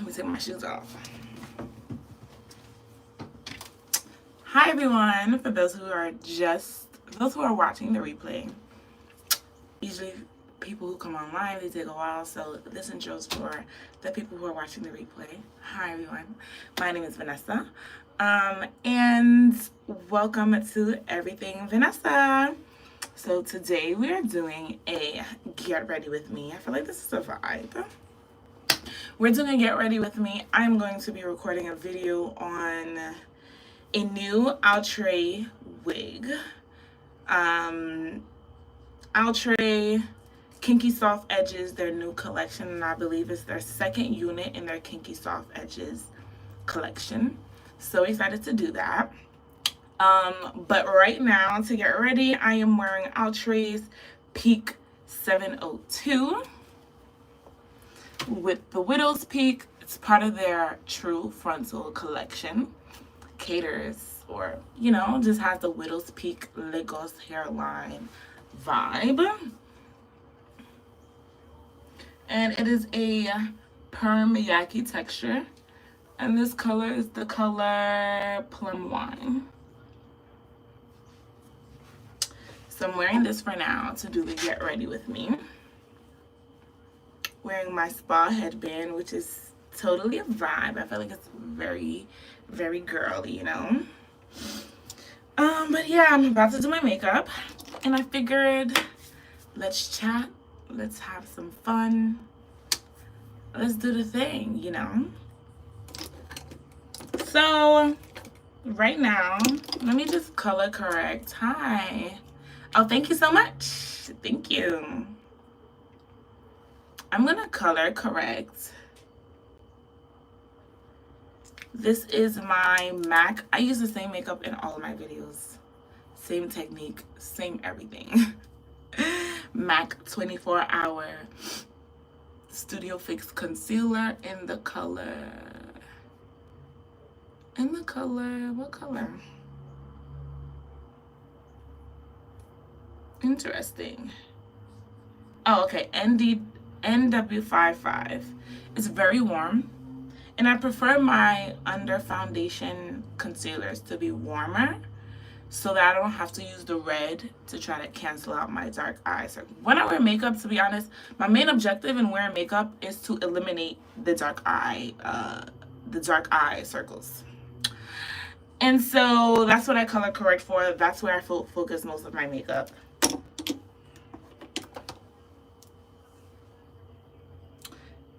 Let me take my shoes off. Hi everyone. For those who are watching the replay, usually people who come online, they take a while, so this intro's for the people who are watching the replay. Hi everyone. My name is Vanessa. And welcome to Everything Vanessa. So today we are doing a Get Ready With Me. I feel like this is a vibe. We're doing a Get Ready With Me. I'm going to be recording a video on a new Outre wig. Outre KinkySoft Edges, their new collection, and I believe it's their second unit in their KinkySoft Edges collection. So excited to do that. But right now, to get ready, I am wearing Outre's Peak 702 with the Widow's Peak. It's part of their True Frontal collection. Caters, or, you know, just has the Widow's Peak Lagos hairline vibe. And it is a perm yaki texture. And this color is the color Plum Wine. So I'm wearing this for now to do the Get Ready With Me. Wearing my spa headband, which is totally a vibe. I feel like it's very, very girly, you know. But yeah, I'm about to do my makeup. And I figured, let's chat. Let's have some fun. Let's do the thing, you know. So, right now, let me just color correct. Hi. Oh, thank you so much. Thank you. I'm gonna color correct. This is my MAC. I use the same makeup in all of my videos. Same technique, same everything. MAC 24-hour Studio Fix Concealer in the color. What color? Interesting. Oh, okay. NW55. It's very warm. And I prefer my under foundation concealers to be warmer so that I don't have to use the red to try to cancel out my dark eyes. When I wear makeup, to be honest, my main objective in wearing makeup is to eliminate the dark eye circles. And so that's what I color correct for. That's where I focus most of my makeup.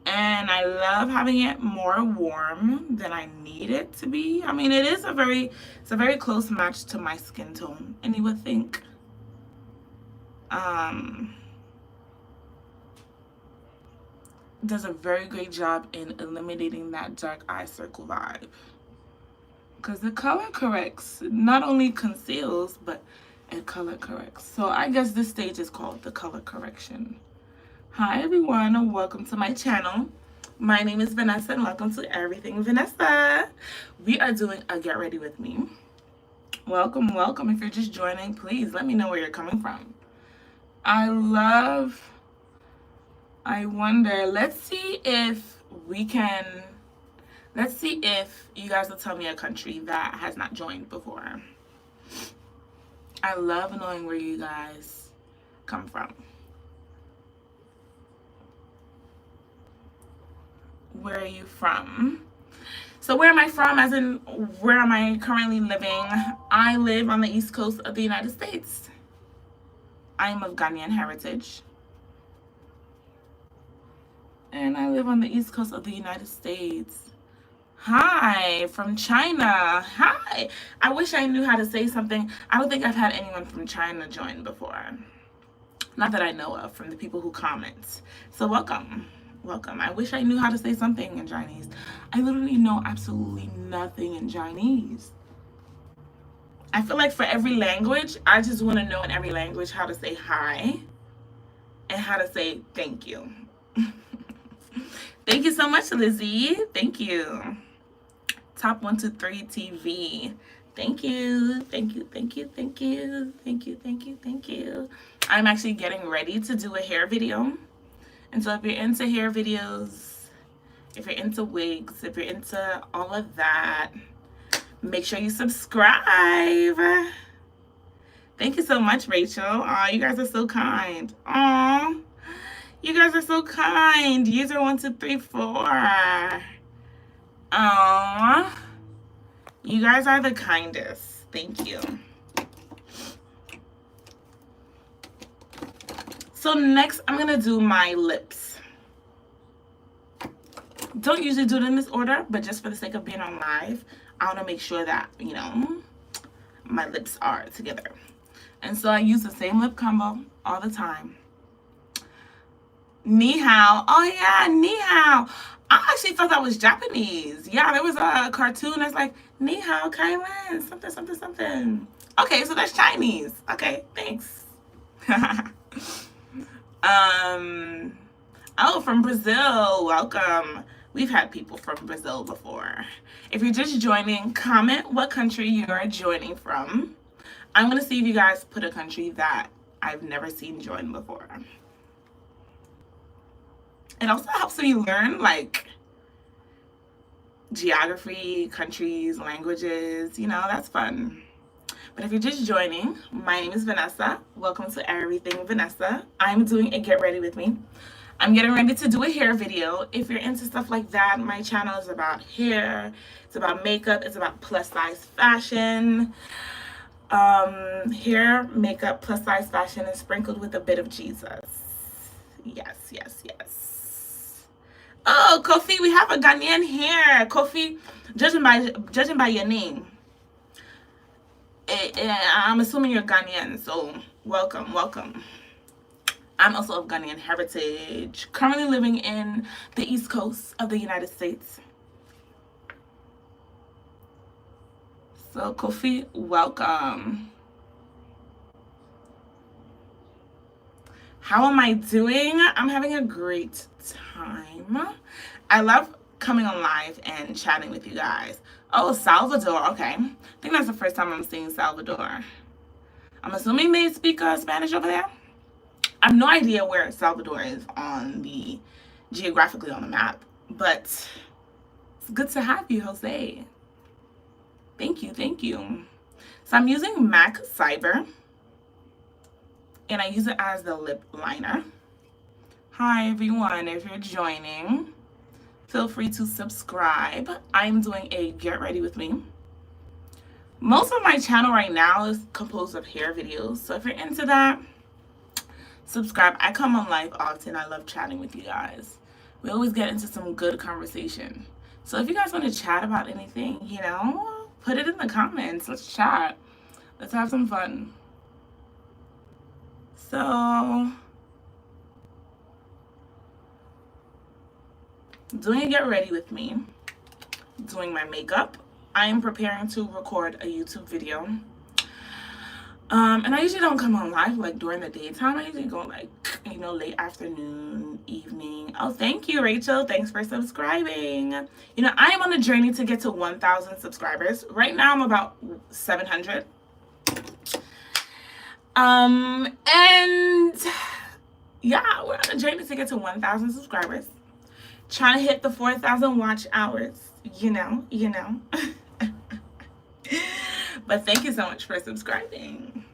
And I love having it more warm than I need it to be. I mean, it's a very close match to my skin tone, and you would think. Does a very great job in eliminating that dark eye circle vibe. Because the color corrects, not only conceals, but it color corrects. So I guess this stage is called the color correction. Hi everyone, and welcome to my channel. My name is Vanessa, and welcome to Everything Vanessa. We are doing a Get Ready With Me. Welcome, welcome. If you're just joining, please let me know where you're coming from. I wonder, let's see if you guys will tell me a country that has not joined before. I love knowing where you guys come from. Where are you from? So where am I from, as in where am I currently living? I live on the East Coast of the United States. I am of Ghanaian heritage. And I live on the East Coast of the United States. Hi, from China. Hi. I wish I knew how to say something. I don't think I've had anyone from China join before. Not that I know of, from the people who comment. So welcome. Welcome. I wish I knew how to say something in Chinese. I literally know absolutely nothing in Chinese. I feel like for every language, I just want to know in every language how to say hi and how to say thank you. Thank you so much, Lizzie. Thank you. Top 123 TV. Thank you. Thank you. Thank you. Thank you. Thank you. Thank you. Thank you. I'm actually getting ready to do a hair video. And so if you're into hair videos if you're into wigs, if you're into all of that, make sure you subscribe. Thank you so much, Rachel. Aw, you guys are so kind. Aw, you guys are so kind. User 1234. Aw, you guys are the kindest. Thank you. So next, I'm gonna do my lips. Don't usually do it in this order, but just for the sake of being on live, I want to make sure that, you know, my lips are together. And so I use the same lip combo all the time. Ni hao. Oh yeah, ni hao. I actually thought that was Japanese. Yeah, there was a cartoon that's like, ni hao, Kailan, something, something, something. Okay, so that's Chinese. Okay, thanks. Oh, from Brazil. Welcome. We've had people from Brazil before. If you're just joining, comment what country you are joining from. I'm going to see if you guys put a country that I've never seen join before. It also helps me learn, like, geography, countries, languages. You know, that's fun. But if you're just joining, my name is Vanessa. Welcome to Everything Vanessa. I'm doing a Get Ready With Me. I'm getting ready to do a hair video. If you're into stuff like that, my channel is about hair, it's about makeup, it's about plus size fashion. Hair, makeup, plus size fashion is sprinkled with a bit of Jesus. Yes, yes, yes. Oh, Kofi, we have a Ghanaian here. Kofi, judging by your name, I'm assuming you're Ghanaian, so welcome, welcome. I'm also of Ghanaian heritage, currently living in the East Coast of the United States. So, Kofi, welcome. How am I doing? I'm having a great time. I love coming on live and chatting with you guys. Oh, Salvador. Okay. I think that's the first time I'm seeing Salvador. I'm assuming they speak Spanish over there. I have no idea where Salvador is on the geographically on the map, but it's good to have you, Jose. Thank you, thank you. So I'm using MAC Cyber, and I use it as the lip liner. Hi everyone, if you're joining, feel free to subscribe. I'm doing a Get Ready With Me. Most of my channel right now is composed of hair videos, so if you're into that, subscribe. I come on live often. I love chatting with you guys. We always get into some good conversation. So if you guys want to chat about anything, you know, put it in the comments. Let's chat. Let's have some fun. So, doing a Get Ready With Me, doing my makeup. I am preparing to record a YouTube video. And I usually don't come on live like during the daytime. I usually go like, you know, late afternoon, evening. Oh, thank you, Rachel. Thanks for subscribing. You know, I am on a journey to get to 1,000 subscribers. Right now, I'm about 700. And yeah, we're on a journey to get to 1,000 subscribers. Trying to hit the 4,000 watch hours. You know. But thank you so much for subscribing.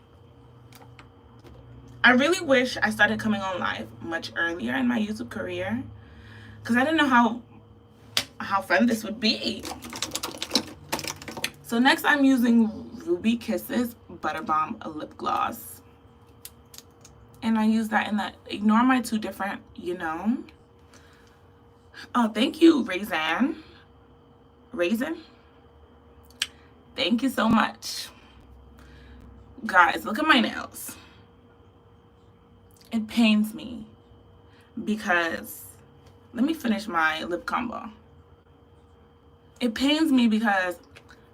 I really wish I started coming on live much earlier in my YouTube career, because I didn't know how fun this would be. So next I'm using Ruby Kisses Butter Bomb Lip Gloss. And I use that in that, ignore my two different, you know. Oh, thank you, Raisin. Thank you so much. Guys, look at my nails. It pains me because, let me finish my lip combo. It pains me because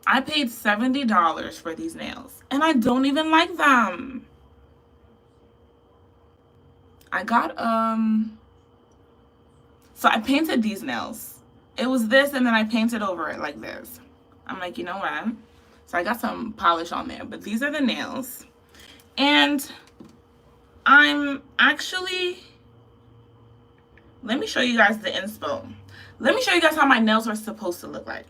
I paid $70 for these nails and I don't even like them. I got, so I painted these nails. It was this and then I painted over it like this. I'm like, you know what? So I got some polish on there, but these are the nails. And I'm actually, let me show you guys the inspo. Let me show you guys how my nails are supposed to look like.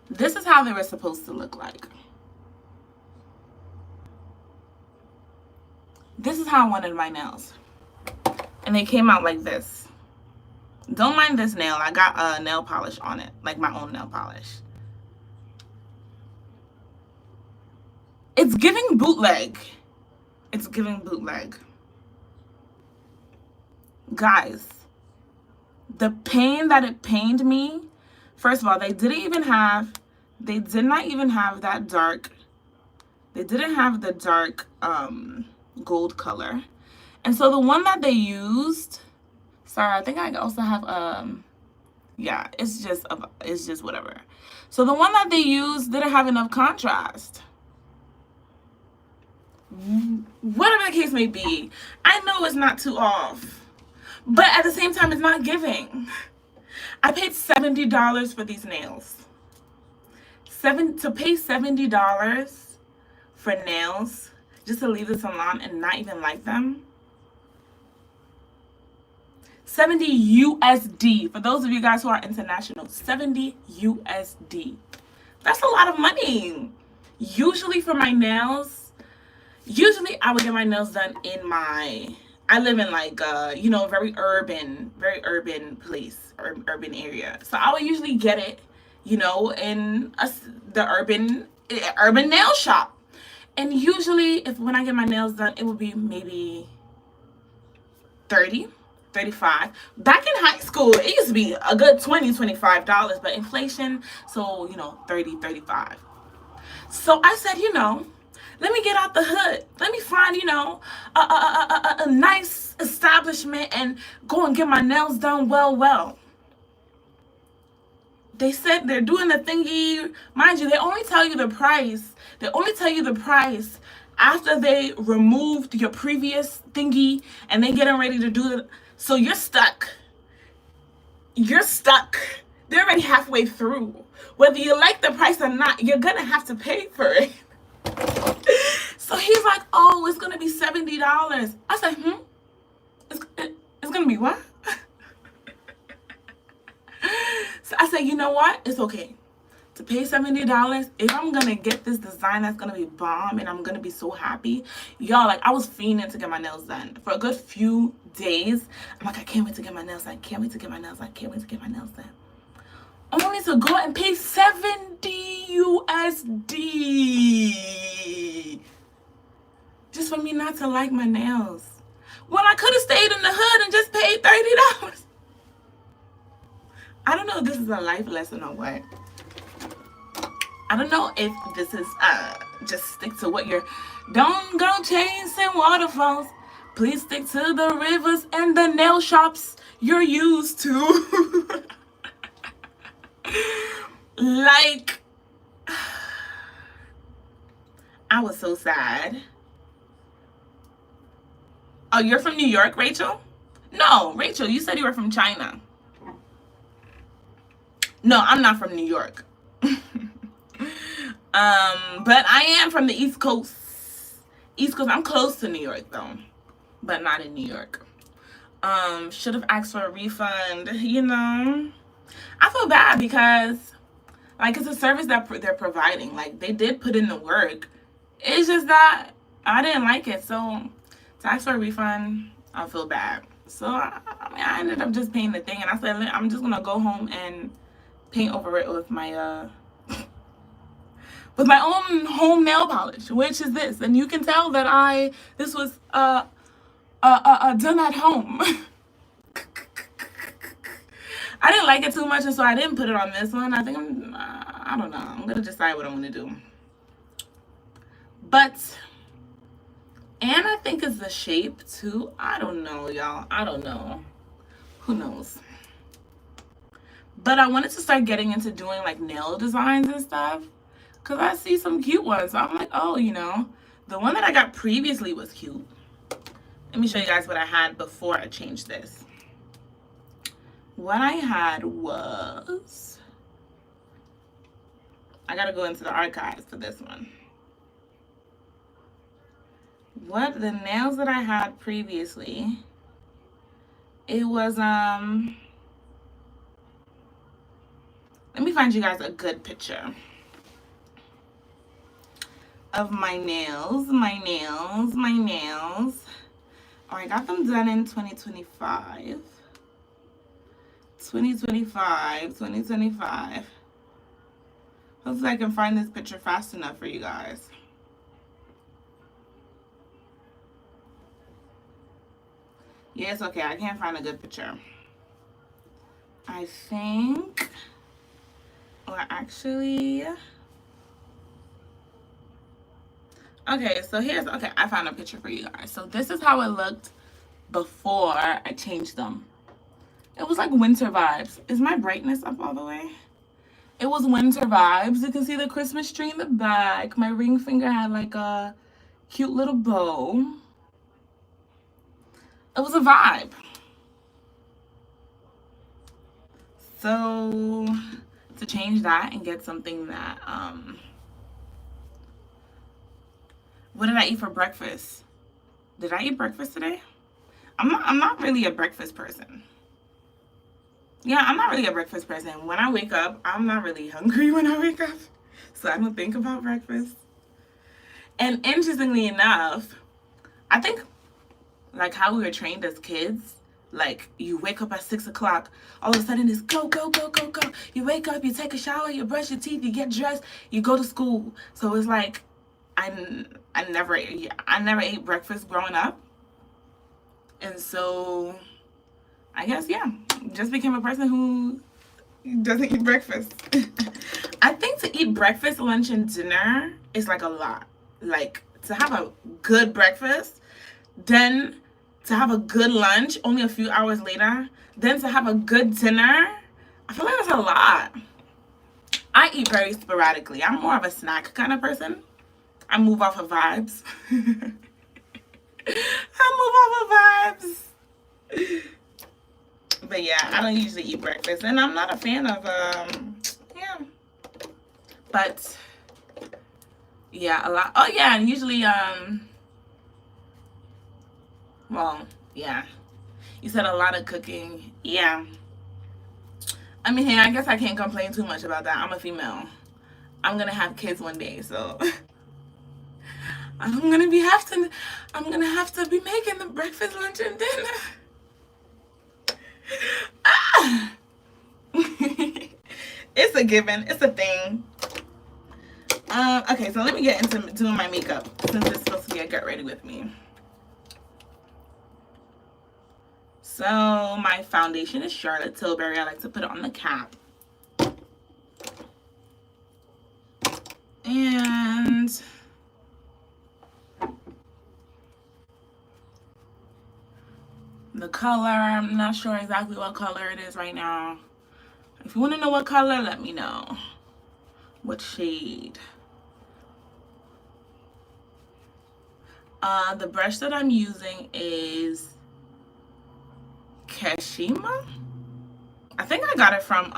This is how they were supposed to look like. This is how I wanted my nails. And they came out like this. Don't mind this nail. I got nail polish on it. Like my own nail polish. It's giving bootleg. It's giving bootleg. Guys, the pain that it pained me. First of all, they did not even have that dark. They didn't have the dark gold color. And so the one that they used, sorry, I think I also have yeah, it's just whatever. So the one that they used didn't have enough contrast. Whatever the case may be, I know it's not too off, but at the same time, it's not giving. I paid $70 for these nails. To pay $70 for nails just to leave the salon and not even like them. 70 USD. For those of you guys who are international, 70 USD. That's a lot of money. Usually for my nails, I would get my nails done in I live in like you know, very urban place or urban area. So I would usually get it, you know, in the urban nail shop. And usually when I get my nails done, it would be maybe 30, 35. Back in high school, it used to be a good $20, $25, but inflation, so, you know, 30, 35. So I said, you know, let me get out the hood. Let me find, you know, a nice establishment and go and get my nails done well. They said they're doing the thingy. Mind you, they only tell you the price. They only tell you the price after they removed your previous thingy and they getting ready to do it. So you're stuck. You're stuck. They're already halfway through. Whether you like the price or not, you're going to have to pay for it. So he's like, oh, it's going to be $70. I said, It's going to be what? So I said, you know what? It's okay. To pay $70, if I'm going to get this design that's going to be bomb and I'm going to be so happy. Y'all, like, I was fiending to get my nails done. For a good few days, I'm like, I can't wait to get my nails done. Can't wait to get my nails done. Can't wait to get my nails done. Only to go and pay 70 USD. Just for me not to like my nails. When I could have stayed in the hood and just paid $30. I don't know if this is a life lesson or what. I don't know if this is just stick to what you're. Don't go chasing waterfalls. Please stick to the rivers and the nail shops you're used to. Like, I was so sad. Oh, you're from New York, Rachel? No, Rachel, you said you were from China. No, I'm not from New York. But I am from the East Coast. East Coast. I'm close to New York though, but not in New York. Should have asked for a refund. You know, I feel bad because, like, it's a service that they're providing. Like, they did put in the work. It's just that I didn't like it. So to ask for a refund, I feel bad. So I ended up just paying the thing, and I said I'm just gonna go home and paint over it with my own home nail polish, which is this. And you can tell that this was done at home. I didn't like it too much, and so I didn't put it on this one. I think I don't know. I'm gonna decide what I'm gonna do. But, and I think it's the shape too. I don't know, y'all. I don't know. Who knows? But I wanted to start getting into doing like nail designs and stuff, because I see some cute ones. So I'm like, oh, you know, the one that I got previously was cute. Let me show you guys what I had before I changed this. What I had was, I gotta go into the archives for this one. what the nails that I had previously, it was let me find you guys a good picture of my nails. Oh, I got them done in 2025. 2025. Hopefully I can find this picture fast enough for you guys. Yes, okay, I can't find a good picture. I think, or actually, okay, so okay, I found a picture for you guys. So this is how it looked before I changed them. It was like winter vibes. Is my brightness up all the way? It was winter vibes. You can see the Christmas tree in the back. My ring finger had like a cute little bow. It was a vibe. So to change that and get something that what did I eat for breakfast? Did I eat breakfast today? I'm not really a breakfast person. Yeah, I'm not really a breakfast person. When I wake up, I'm not really hungry when I wake up. So I don't think about breakfast. And interestingly enough, I think like how we were trained as kids, like you wake up at 6 o'clock, all of a sudden it's go. You wake up, you take a shower, you brush your teeth, you get dressed, you go to school. So it's like I never ate breakfast growing up. And so I guess, yeah, just became a person who doesn't eat breakfast. I think to eat breakfast, lunch, and dinner is like a lot. Like to have a good breakfast, then to have a good lunch only a few hours later, then to have a good dinner, I feel like that's a lot. I eat very sporadically. I'm more of a snack kind of person. I move off of vibes. But yeah, I don't usually eat breakfast, and I'm not a fan of yeah. But yeah, a lot. Oh yeah, and usually well, yeah. You said a lot of cooking. Yeah. I mean, hey, I guess I can't complain too much about that. I'm a female. I'm gonna have kids one day, so I'm gonna have to be making the breakfast, lunch, and dinner. It's a given. It's a thing. Okay, so let me get into doing my makeup since it's supposed to be a get ready with me. So my foundation is Charlotte Tilbury. I like to put it on the cap. And the color, I'm not sure exactly what color it is right now. If you want to know what color, let me know. What shade? The brush that I'm using is Kashima. I think I got it from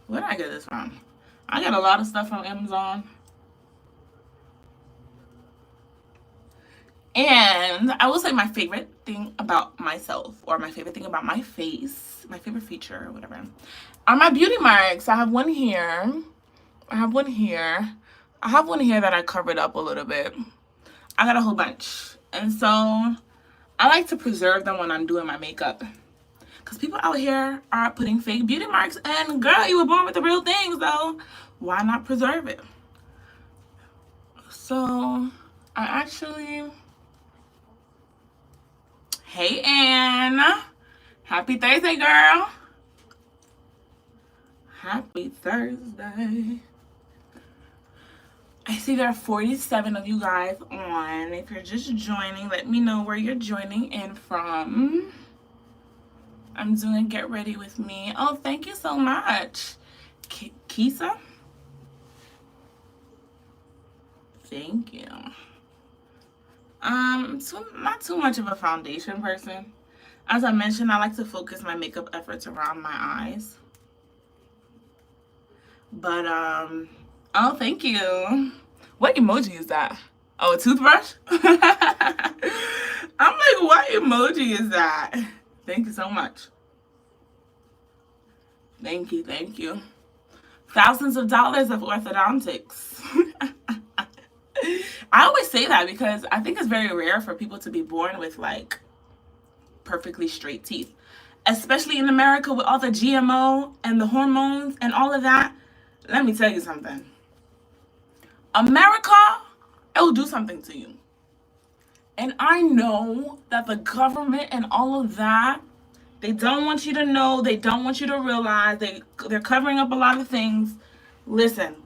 where did I get this from? I got a lot of stuff from Amazon. And I will say my favorite thing about myself, or my favorite thing about my face, my favorite feature or whatever, are my beauty marks. I have one here. I have one here. I have one here that I covered up a little bit. I got a whole bunch. And so I like to preserve them when I'm doing my makeup. Because people out here are putting fake beauty marks. And girl, you were born with the real things, though. Why not preserve it? So I actually... Hey, Anne. Happy Thursday, girl. Happy Thursday. I see there are 47 of you guys on. If you're just joining, let me know where you're joining in from. I'm doing Get Ready With Me. Oh, thank you so much. Kisa? Thank you. Not too much of a foundation person. As I mentioned, I like to focus my makeup efforts around my eyes. But, oh, thank you. What emoji is that? Oh, a toothbrush? I'm like, what emoji is that? Thank you so much. Thank you, thank you. Thousands of dollars of orthodontics. I always say that because I think it's very rare for people to be born with like perfectly straight teeth, especially in America with all the GMO and the hormones and all of that. Let me tell you something. America, it will do something to you. And I know that the government and all of that, they don't want you to know, they don't want you to realize, they're covering up a lot of things. Listen,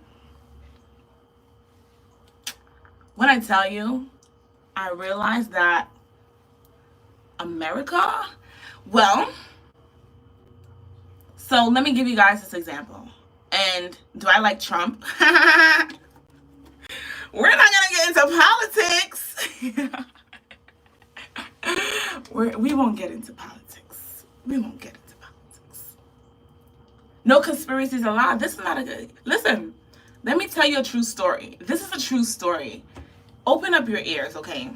when I tell you, I realized that America, well, so let me give you guys this example. And do I like Trump? We're not going to get into politics. We won't get into politics. We won't get into politics. No conspiracies allowed. This is not a good... Listen, let me tell you a true story. This is a true story. Open up your ears, okay?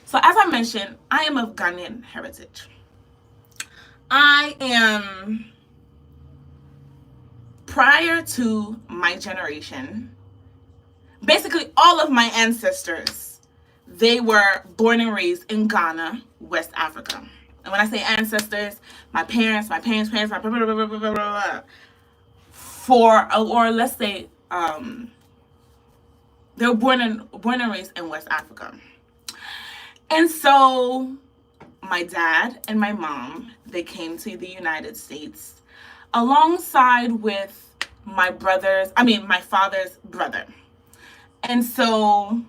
So as I mentioned, I am of Ghanaian heritage. I am... Prior to my generation, basically all of my ancestors, they were born and raised in Ghana, West Africa. And when I say ancestors, my parents, my parents, my blah, blah, blah, blah, blah, blah, or let's say, they were born and raised in West Africa. And so my dad and my mom, they came to the United States alongside with my father's brother. And so,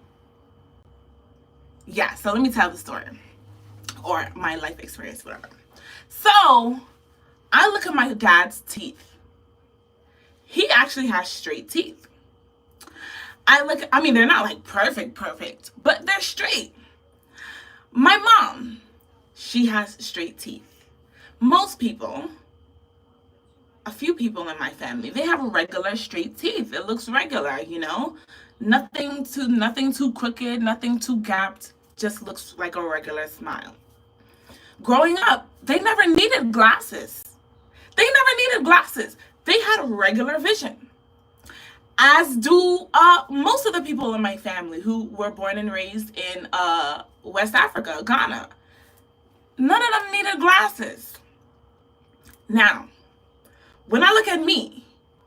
yeah, so let me tell the story, or my life experience, whatever. So, I look at my dad's teeth. He actually has straight teeth. They're not like perfect, but they're straight. My mom, she has straight teeth. Most people, a few people in my family, they have regular straight teeth. It looks regular, you know? Nothing too crooked, nothing too gapped, just looks like a regular smile. Growing up, they never needed glasses. They had regular vision. As do most of the people in my family who were born and raised in West Africa, Ghana. None of them needed glasses. Now, when I look at me,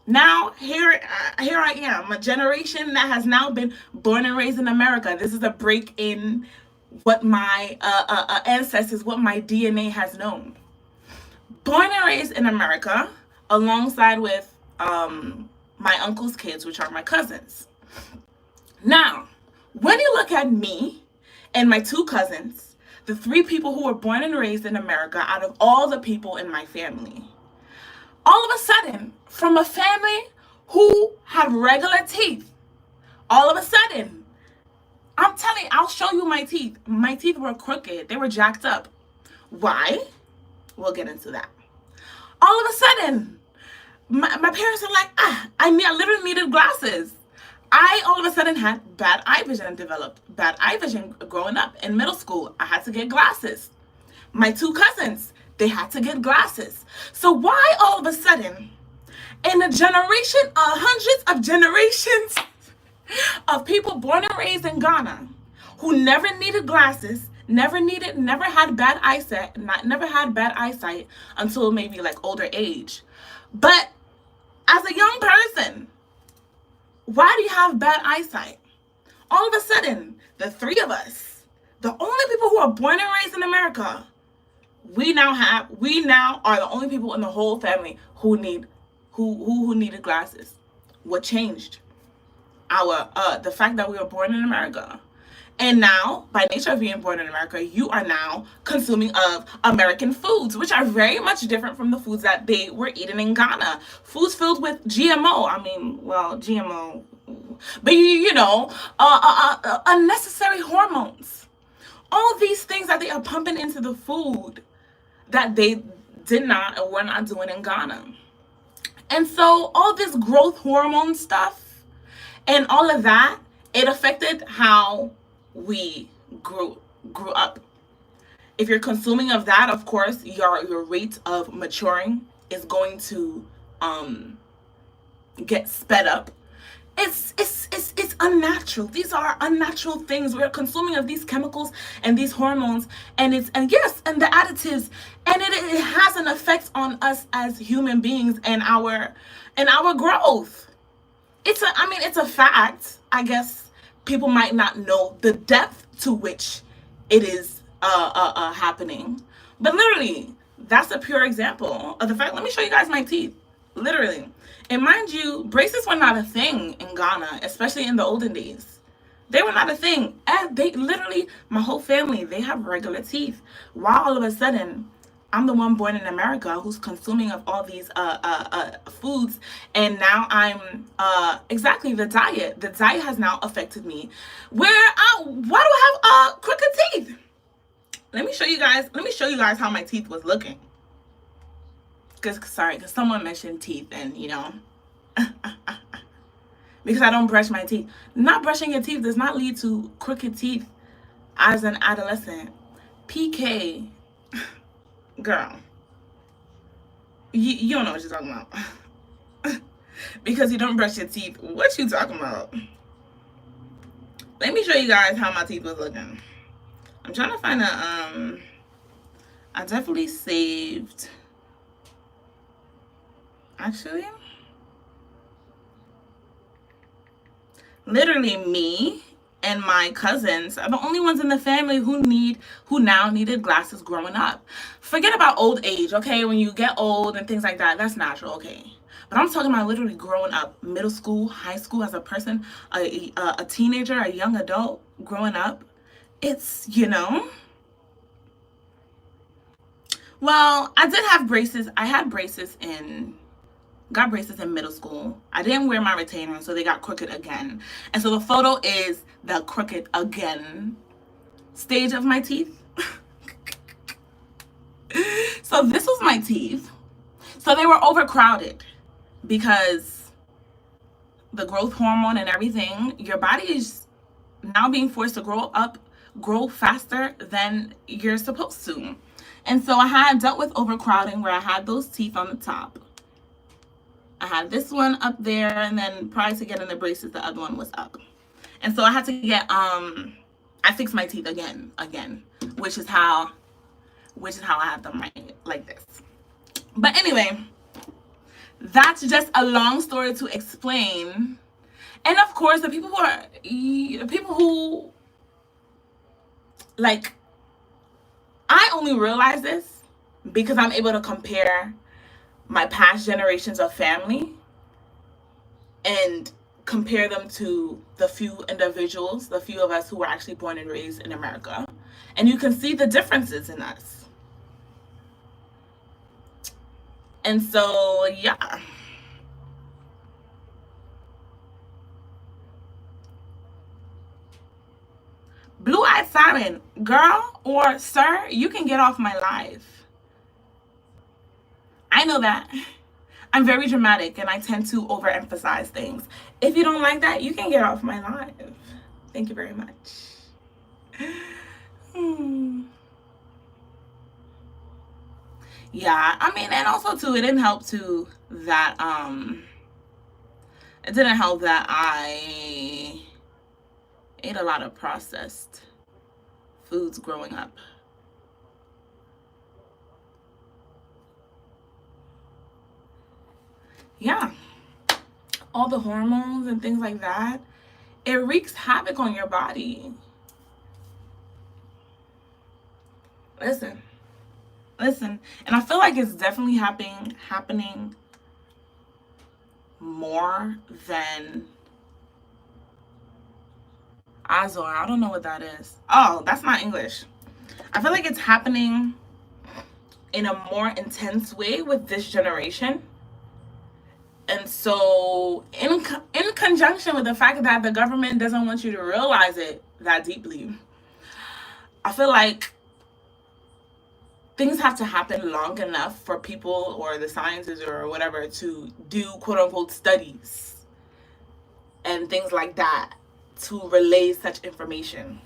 now here I am, a generation that has now been born and raised in America. This is a break in what my ancestors, what my DNA has known. Born and raised in America, alongside with my uncle's kids, which are my cousins. Now, when you look at me and my two cousins, the three people who were born and raised in America out of all the people in my family, all of a sudden, from a family who had regular teeth, all of a sudden, I'm telling you, I'll show you my teeth. My teeth were crooked. They were jacked up. Why? We'll get into that. All of a sudden, my parents are like, I literally needed glasses. I all of a sudden had bad eye vision and developed bad eye vision growing up. In middle school, I had to get glasses. My two cousins, they had to get glasses. So why all of a sudden, in a generation, hundreds of generations of people born and raised in Ghana who never needed glasses, never had bad eyesight, never had bad eyesight until maybe like older age. But as a young person, why do you have bad eyesight? All of a sudden, the three of us, the only people who are born and raised in America, we now are the only people in the whole family who needed glasses. What changed? The fact that we were born in America. And now, by nature of being born in America, you are now consuming of American foods, which are very much different from the foods that they were eating in Ghana. Foods filled with GMO. GMO. But unnecessary hormones. All these things that they are pumping into the food that they did not or were not doing in Ghana. And so all this growth hormone stuff and all of that, it affected how we grew up. If you're consuming of that, of course, your rate of maturing is going to get sped up. It's unnatural. These are unnatural things. We're consuming of these chemicals and these hormones, and the additives, and it has an effect on us as human beings and our growth. It's a fact. I guess people might not know the depth to which it is happening, but literally, that's a pure example of the fact. Let me show you guys my teeth. Literally. And mind you, braces were not a thing in Ghana, especially in the olden days. They were not a thing. And they literally, my whole family, they have regular teeth. Why all of a sudden, I'm the one born in America who's consuming of all these foods, and now I'm exactly the diet. The diet has now affected me. Why do I have crooked teeth? Let me show you guys how my teeth was looking. Because someone mentioned teeth, and because I don't brush my teeth. Not brushing your teeth does not lead to crooked teeth as an adolescent. PK, girl, you don't know what you're talking about. Because you don't brush your teeth. What you talking about? Let me show you guys how my teeth was looking. I'm trying to find I definitely saved. Actually, literally me and my cousins are the only ones in the family who now needed glasses growing up. Forget about old age, okay? When you get old and things like that, that's natural, okay? But I'm talking about literally growing up, middle school, high school, as a person, a teenager, a young adult growing up. It's, well, I did have braces. I had braces got braces in middle school. I didn't wear my retainer, so they got crooked again. And so the photo is the crooked again stage of my teeth. So this was my teeth. So they were overcrowded because the growth hormone and everything, your body is now being forced to grow faster than you're supposed to. And so I had dealt with overcrowding where I had those teeth on the top. I had this one up there, and then prior to getting the braces, the other one was up. And so I had to get I fixed my teeth again, which is how I have them right like this. But anyway, that's just a long story to explain. And of course, the people who like, I only realize this because I'm able to compare my past generations of family and compare them to the few of us who were actually born and raised in America. And you can see the differences in us. And so, yeah. Blue-eyed siren, girl or sir, you can get off my live. I know that. I'm very dramatic and I tend to overemphasize things. If you don't like that, you can get off my live. Thank you very much. Yeah, I mean, and also too, it didn't help too that it didn't help that I ate a lot of processed foods growing up. Yeah, all the hormones and things like that, it wreaks havoc on your body. Listen, and I feel like it's definitely happening more than Azor. I don't know what that is. Oh, that's not English. I feel like it's happening in a more intense way with this generation. And so in conjunction with the fact that the government doesn't want you to realize it that deeply, I feel like things have to happen long enough for people or the sciences or whatever to do quote unquote studies and things like that to relay such information.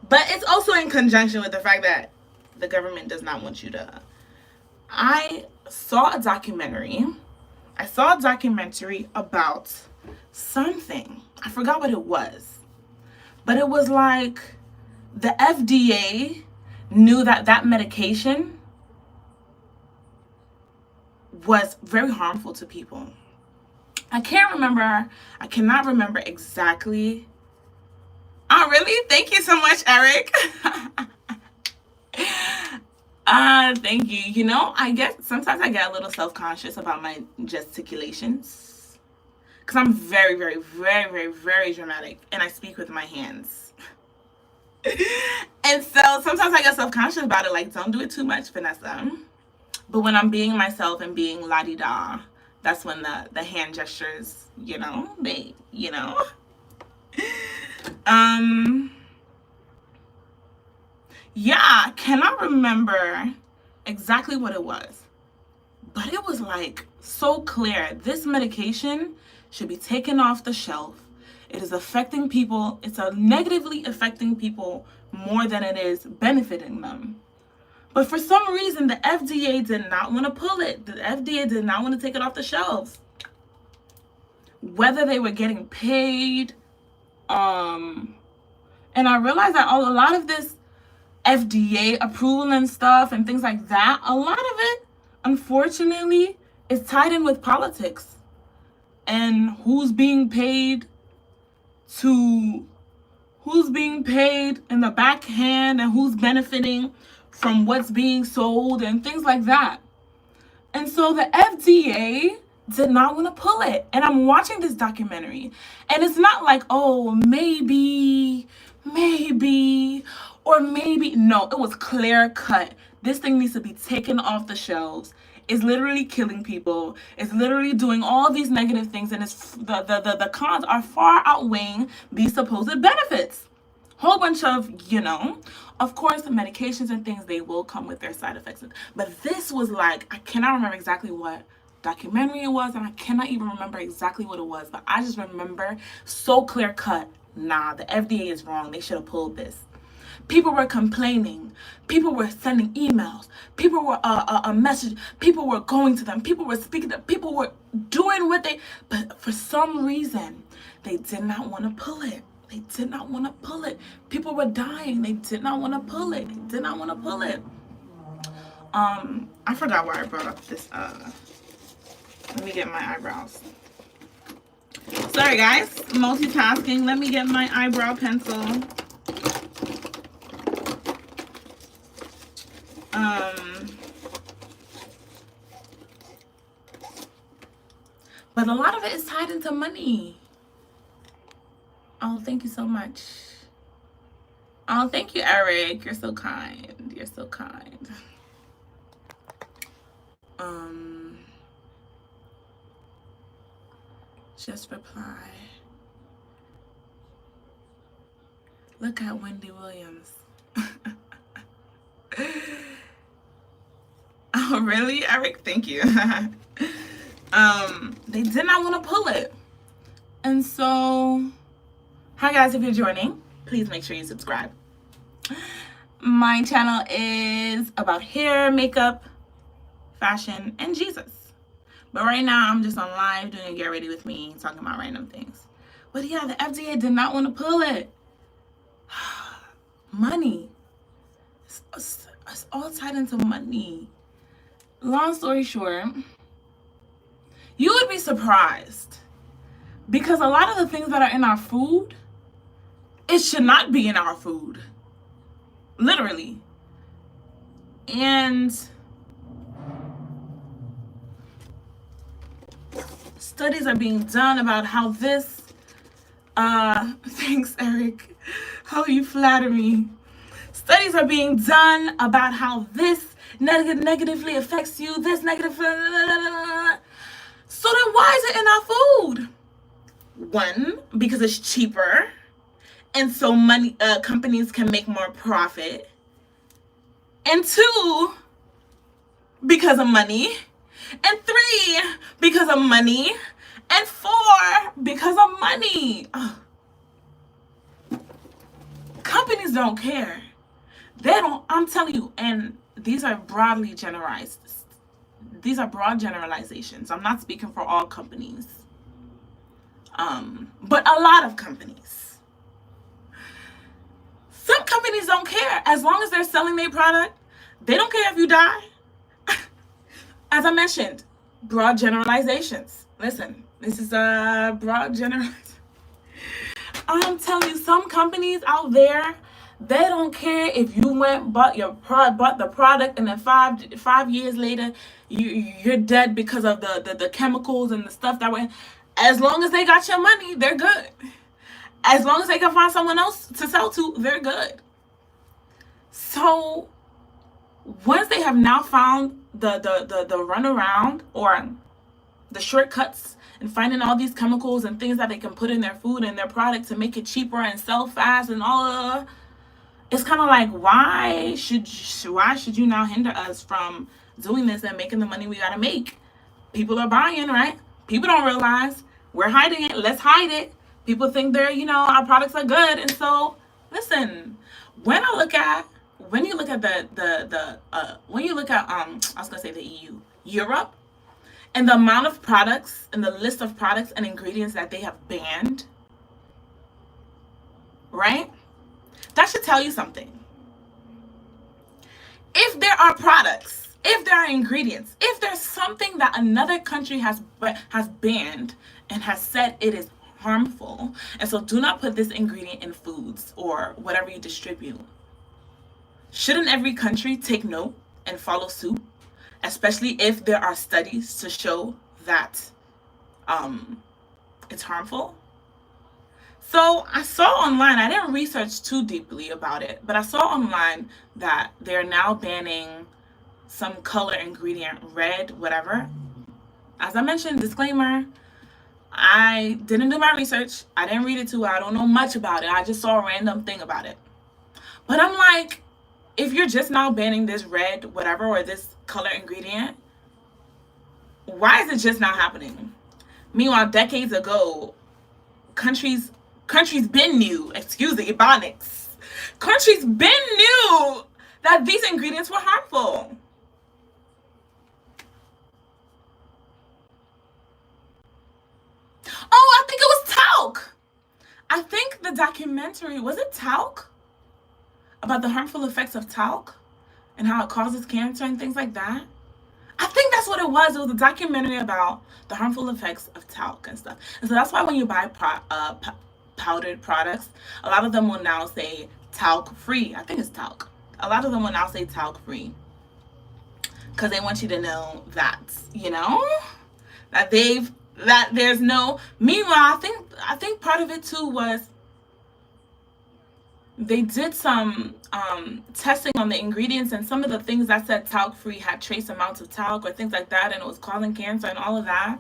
But it's also in conjunction with the fact that the government does not want you to. I saw a documentary. About something. I forgot what it was. But it was like the FDA knew that that medication was very harmful to people. I cannot remember exactly. Oh, really? Thank you so much, Eric. Thank you. You know, sometimes I get a little self-conscious about my gesticulations. Because I'm very, very, very, very, very dramatic. And I speak with my hands. And so sometimes I get self-conscious about it. Like, don't do it too much, Vanessa. But when I'm being myself and being la-di-da, that's when the hand gestures, Yeah, I cannot remember exactly what it was. But it was like so clear. This medication should be taken off the shelf. It is affecting people. It's negatively affecting people more than it is benefiting them. But for some reason, the FDA did not want to pull it. The FDA did not want to take it off the shelves. Whether they were getting paid, and I realized that a lot of this FDA approval and stuff and things like that, a lot of it, unfortunately, is tied in with politics and who's being paid in the backhand and who's benefiting from what's being sold and things like that. And so the FDA did not want to pull it. And I'm watching this documentary, and it's not like, oh, maybe, or maybe. No, it was clear cut. This thing needs to be taken off the shelves. It's literally killing people. It's literally doing all these negative things, and it's the cons are far outweighing these supposed benefits. Whole bunch of, of course, the medications and things, they will come with their side effects. But this was like, I cannot remember exactly what documentary it was, and I cannot even remember exactly what it was, but I just remember so clear cut, nah, the FDA is wrong. They should have pulled this. People were complaining. People were sending emails. People were a message. People were going to them. People were speaking to them. People were doing but for some reason, they did not want to pull it. They did not want to pull it. People were dying. They did not want to pull it. They did not want to pull it. I forgot why I brought up this. Let me get my eyebrows. Sorry, guys. Multitasking. Let me get my eyebrow pencil. But a lot of it is tied into money. Oh, thank you so much. Oh, thank you, Eric. You're so kind. You're so kind. Just reply. Look at Wendy Williams. Oh, really, Eric? Thank you. They did not want to pull it. And so, hi guys, if you're joining, please make sure you subscribe. My channel is about hair, makeup, fashion, and Jesus. But right now, I'm just on live doing a get ready with me, talking about random things. But yeah, the FDA did not want to pull it. Money. It's all tied into money. Long story short, you would be surprised because a lot of the things that are in our food, it should not be in our food. Literally. And studies are being done about how this, thanks, Eric, how you flatter me. Studies are being done about how this negatively affects you, this negative. So then why is it in our food? One, because it's cheaper, and so companies can make more profit. And two, because of money. And three, because of money. And four, because of money. Oh. Come companies don't care. They don't, I'm telling you, and these are broadly generalized. These are broad generalizations. I'm not speaking for all companies. But a lot of companies. Some companies don't care. As long as they're selling their product, they don't care if you die. As I mentioned, broad generalizations. Listen, this is a broad generalization. I'm telling you, some companies out there, they don't care if you went bought the product, and then five years later you're dead because of the chemicals and the stuff that went. As long as they got your money, they're good. As long as they can find someone else to sell to, they're good. So once they have now found the runaround or the shortcuts and finding all these chemicals and things that they can put in their food and their product to make it cheaper and sell fast and all, it's kind of like, why should you now hinder us from doing this and making the money we gotta make? People are buying, right? People don't realize we're hiding it. Let's hide it. People think they're, our products are good. And so, listen, when you look at the EU, Europe, and the amount of products and the list of products and ingredients that they have banned, right? That should tell you something. If there are products, if there are ingredients, if there's something that another country has banned and has said it is harmful, and so do not put this ingredient in foods or whatever you distribute, shouldn't every country take note and follow suit? Especially if there are studies to show that it's harmful. So I saw online, I didn't research too deeply about it, but I saw online that they're now banning some color ingredient, red, whatever. As I mentioned, disclaimer, I didn't do my research. I didn't read it too well. I don't know much about it. I just saw a random thing about it. But I'm like, if you're just now banning this red, whatever, or this color ingredient, why is it just now happening? Meanwhile, decades ago, countries been knew, excuse the ebonics, countries been knew that these ingredients were harmful. Oh, I think it was talc. I think the documentary, was it talc? About the harmful effects of talc and how it causes cancer and things like that. I think that's what it was. It was a documentary about the harmful effects of talc and stuff. And so that's why when you buy powdered products, a lot of them will now say talc free. I think it's talc. A lot of them will now say talc free because they want you to know that, that there's no. Meanwhile, I think part of it too was they did some testing on the ingredients, and some of the things that said talc free had trace amounts of talc or things like that, and it was causing cancer and all of that.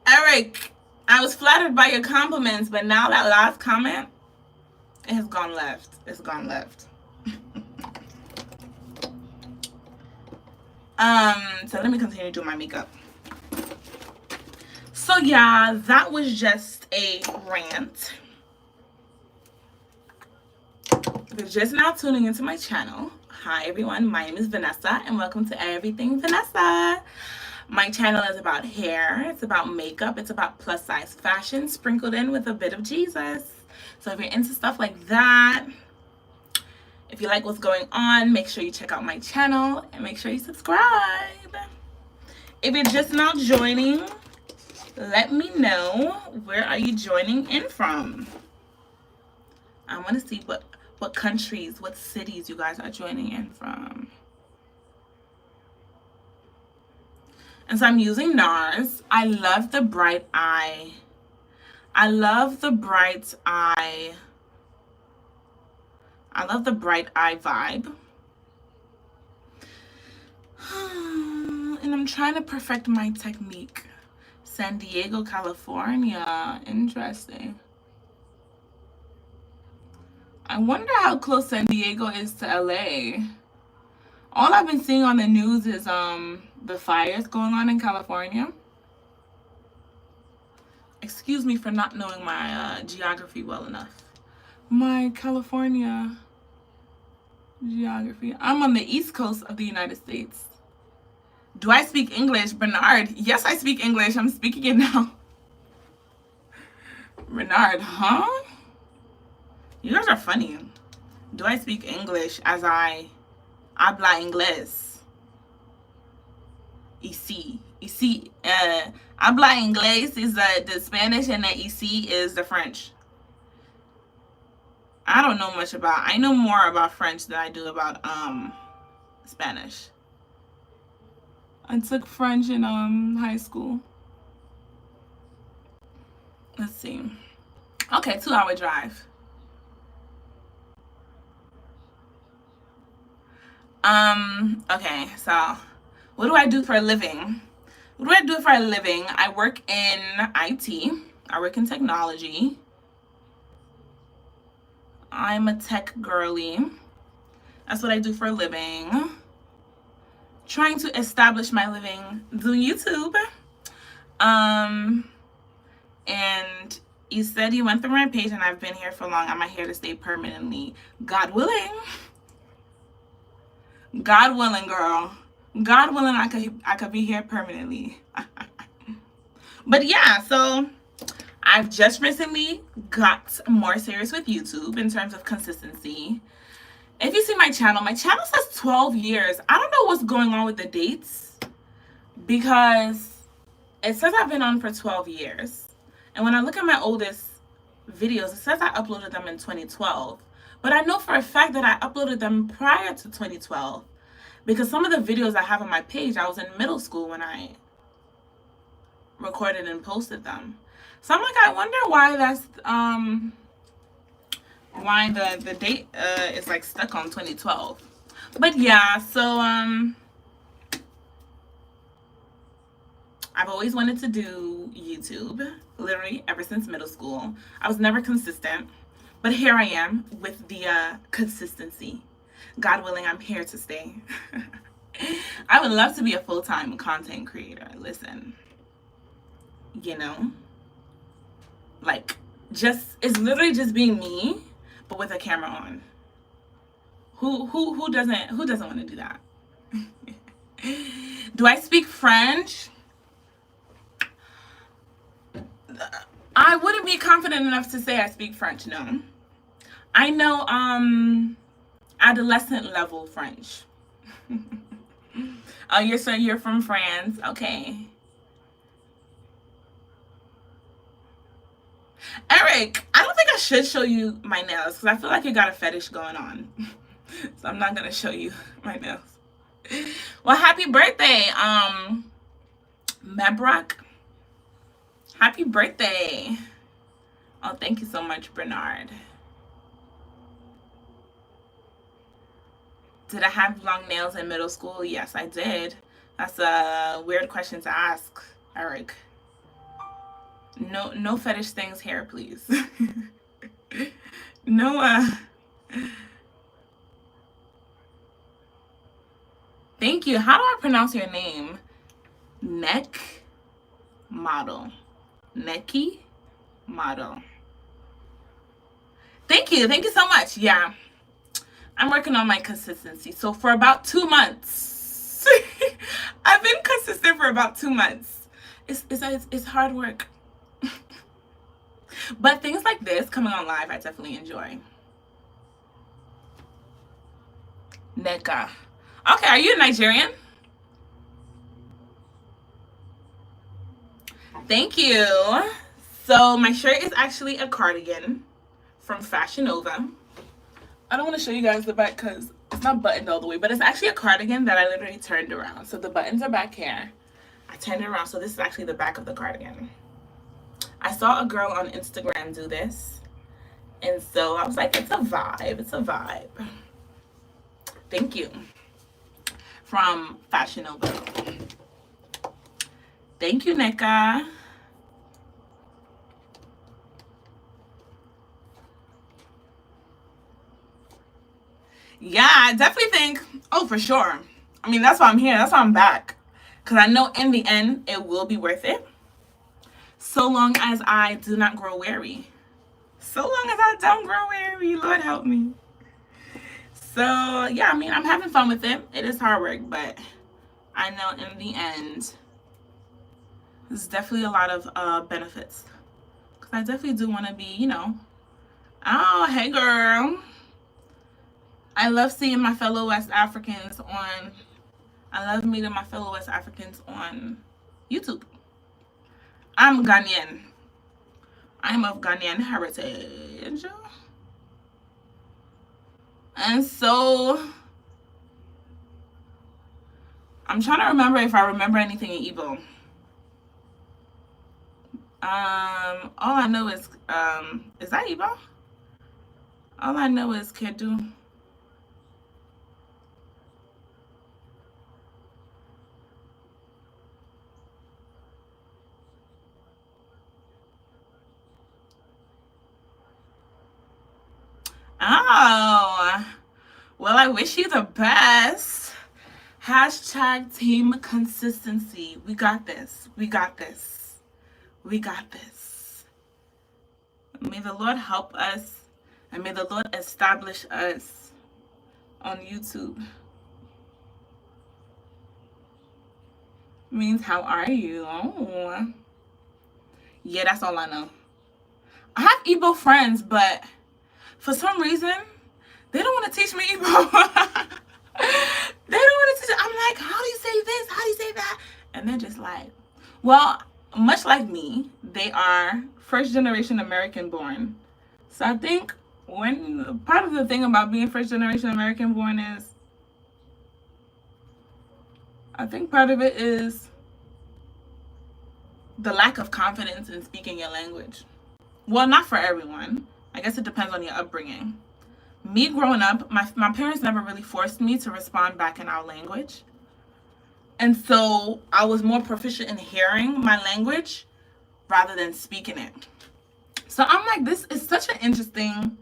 Eric, I was flattered by your compliments, but now that last comment, it has gone left. It's gone left. So let me continue doing my makeup. So yeah, that was just a rant. If you're just now tuning into my channel, hi everyone, my name is Vanessa and welcome to Everything Vanessa. My channel is about hair, it's about makeup, it's about plus size fashion sprinkled in with a bit of Jesus. So if you're into stuff like that, if you like what's going on, make sure you check out my channel and make sure you subscribe. If you're just now joining, let me know, where are you joining in from? I want to see what countries, what cities you guys are joining in from. And so I'm using NARS. I love the bright eye. I love the bright eye vibe. And I'm trying to perfect my technique. San Diego, California. Interesting. I wonder how close San Diego is to LA. All I've been seeing on the news is the fires going on in California. Excuse me for not knowing my geography well enough. My California geography. I'm on the East Coast of the United States. Do I speak English? Bernard, yes, I speak English. I'm speaking it now. Bernard, huh? You guys are funny. Do I speak English as I habla inglés? Y sí, habla inglés is the Spanish and the y sí is the French. I don't know much about, I know more about French than I do about Spanish. I took French in high school. Let's see. Okay, 2-hour drive. Okay, so what do I do for a living? What do I do for a living? I work in IT. I work in technology. I'm a tech girly. That's what I do for a living. Trying to establish my living doing YouTube. And you said you went through my page and I've been here for long. Am I here to stay permanently? God willing. God willing, girl. God willing, I could be here permanently. But yeah, so I've just recently got more serious with YouTube in terms of consistency. If you see my channel says 12 years. I don't know what's going on with the dates because it says I've been on for 12 years. And when I look at my oldest videos, it says I uploaded them in 2012. But I know for a fact that I uploaded them prior to 2012 because some of the videos I have on my page, I was in middle school when I recorded and posted them. So I'm like, I wonder why that's why the date is like stuck on 2012. But yeah, so I've always wanted to do YouTube, literally ever since middle school. I was never consistent, but here I am with the consistency. God willing, I'm here to stay. I would love to be a full-time content creator. Listen, you know, like it's literally just being me, but with a camera on. Who doesn't want to do that? Do I speak French? I wouldn't be confident enough to say I speak French, no. I know adolescent level French. Oh, you're from France. Okay. Eric, I don't think I should show you my nails because I feel like you got a fetish going on. So I'm not gonna show you my nails. Well, happy birthday, Mebrock. Happy birthday. Oh, thank you so much, Bernard. Did I have long nails in middle school? Yes, I did. That's a weird question to ask, Eric. No fetish things here, please. No, thank you. How do I pronounce your name? Neck model. Necky model. Thank you so much. Yeah, I'm working on my consistency. So for about 2 months, I've been consistent for about 2 months. It's hard work. But things like this, coming on live, I definitely enjoy. Neka. Okay, are you Nigerian? Thank you. So my shirt is actually a cardigan from Fashion Nova. I don't want to show you guys the back because it's not buttoned all the way, but it's actually a cardigan that I literally turned around. So the buttons are back here. I turned it around, so this is actually the back of the cardigan. I saw a girl on Instagram do this, and so I was like, it's a vibe. It's a vibe. Thank you. From Fashion Nova. Thank you, Neka. Yeah, I definitely think, Oh, for sure. I mean, that's why I'm here. That's why I'm back. Because I know in the end, it will be worth it. So long as I do not grow weary. So long as I don't grow weary. Lord help me. So, yeah, I mean, I'm having fun with it. It is hard work, but I know in the end, there's definitely a lot of benefits. Because I definitely do want to be, you know, oh, hey, girl. I love seeing my fellow West Africans on, I love meeting my fellow West Africans on YouTube. I'm Ghanaian. I'm of Ghanaian heritage. And so, I'm trying to remember if I remember anything in Igbo. All I know is that Igbo? All I know is Kedu. Oh, well, I wish you the best. Hashtag team consistency. We got this. We got this. We got this. May the Lord help us, and may the Lord establish us on YouTube. Means, how are you? Oh. Yeah, that's all I know. I have Igbo friends, but for some reason, they don't want to teach me Igbo. They don't want to teach. I'm like, how do you say this? How do you say that? And they're just like, well, much like me, they are first generation American born. So I think when part of the thing about being first generation American born is, I think part of it is the lack of confidence in speaking your language. Well, not for everyone. I guess it depends on your upbringing. Me growing up, my parents never really forced me to respond back in our language. And so I was more proficient in hearing my language rather than speaking it. So I'm like, this is such an interesting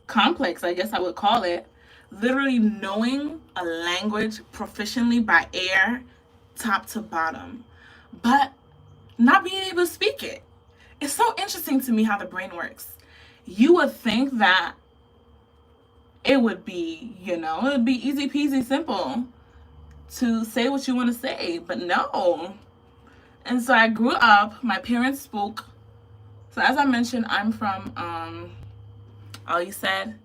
complex, I guess I would call it. Literally knowing a language proficiently by ear, top to bottom, but not being able to speak it. It's so interesting to me how the brain works. You would think that it would be, you know, it would be easy peasy simple to say what you want to say, but no. And so I grew up, my parents spoke. So as I mentioned, I'm from, you said?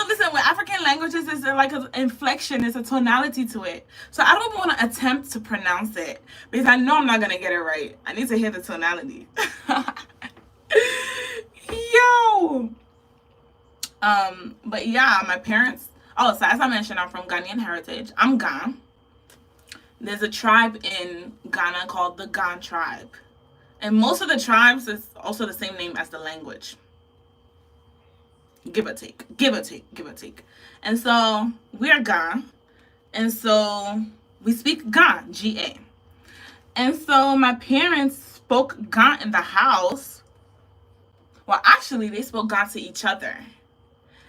Listen, with African languages, is like an inflection, it's a tonality to it. So I don't even want to attempt to pronounce it because I know I'm not going to get it right. I need to hear the tonality. Yo! But yeah, my parents, so as I mentioned, I'm from Ghanaian heritage. I'm Ga. There's a tribe in Ghana called the Ga tribe. And most of the tribes is also the same name as the language. Give or take. And so we're Ga. And so we speak Ga, G-A. And so my parents spoke Ga in the house. Well, actually, they spoke Ga to each other.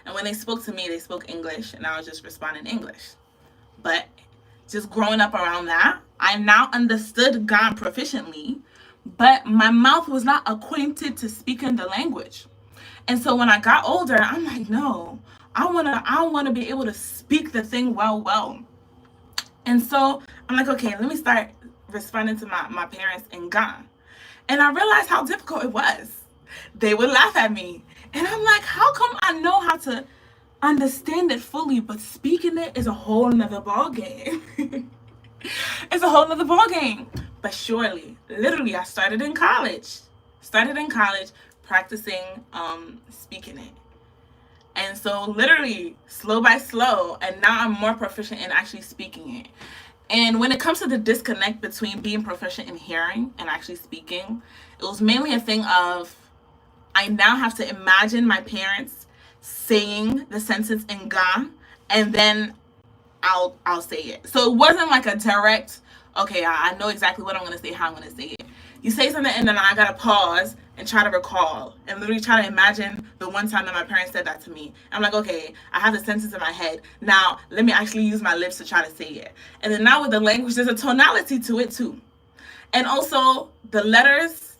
And when they spoke to me, they spoke English, and I was just responding English. But just growing up around that, I now understood Ga proficiently, but my mouth was not acquainted to speaking the language. And so when I got older, I'm like, no, I wanna be able to speak the thing well. And so I'm like, okay, let me start responding to my parents in Ga. And I realized how difficult it was. They would laugh at me. And I'm like, how come I know how to understand it fully, but speaking it is a whole nother ballgame. It's a whole nother ballgame. But surely, literally, I started in college practicing speaking it. And so literally, slow by slow, and now I'm more proficient in actually speaking it. And when it comes to the disconnect between being proficient in hearing and actually speaking, it was mainly a thing of, I now have to imagine my parents saying the sentence in Ga, and then I'll say it. So it wasn't like a direct, okay, I know exactly what I'm going to say, how I'm going to say it. You say something, and then I got to pause, and try to recall and literally try to imagine the one time that my parents said that to me. I'm like, okay, I have the sentence in my head. Now, let me actually use my lips to try to say it. And then now with the language, there's a tonality to it too. And also the letters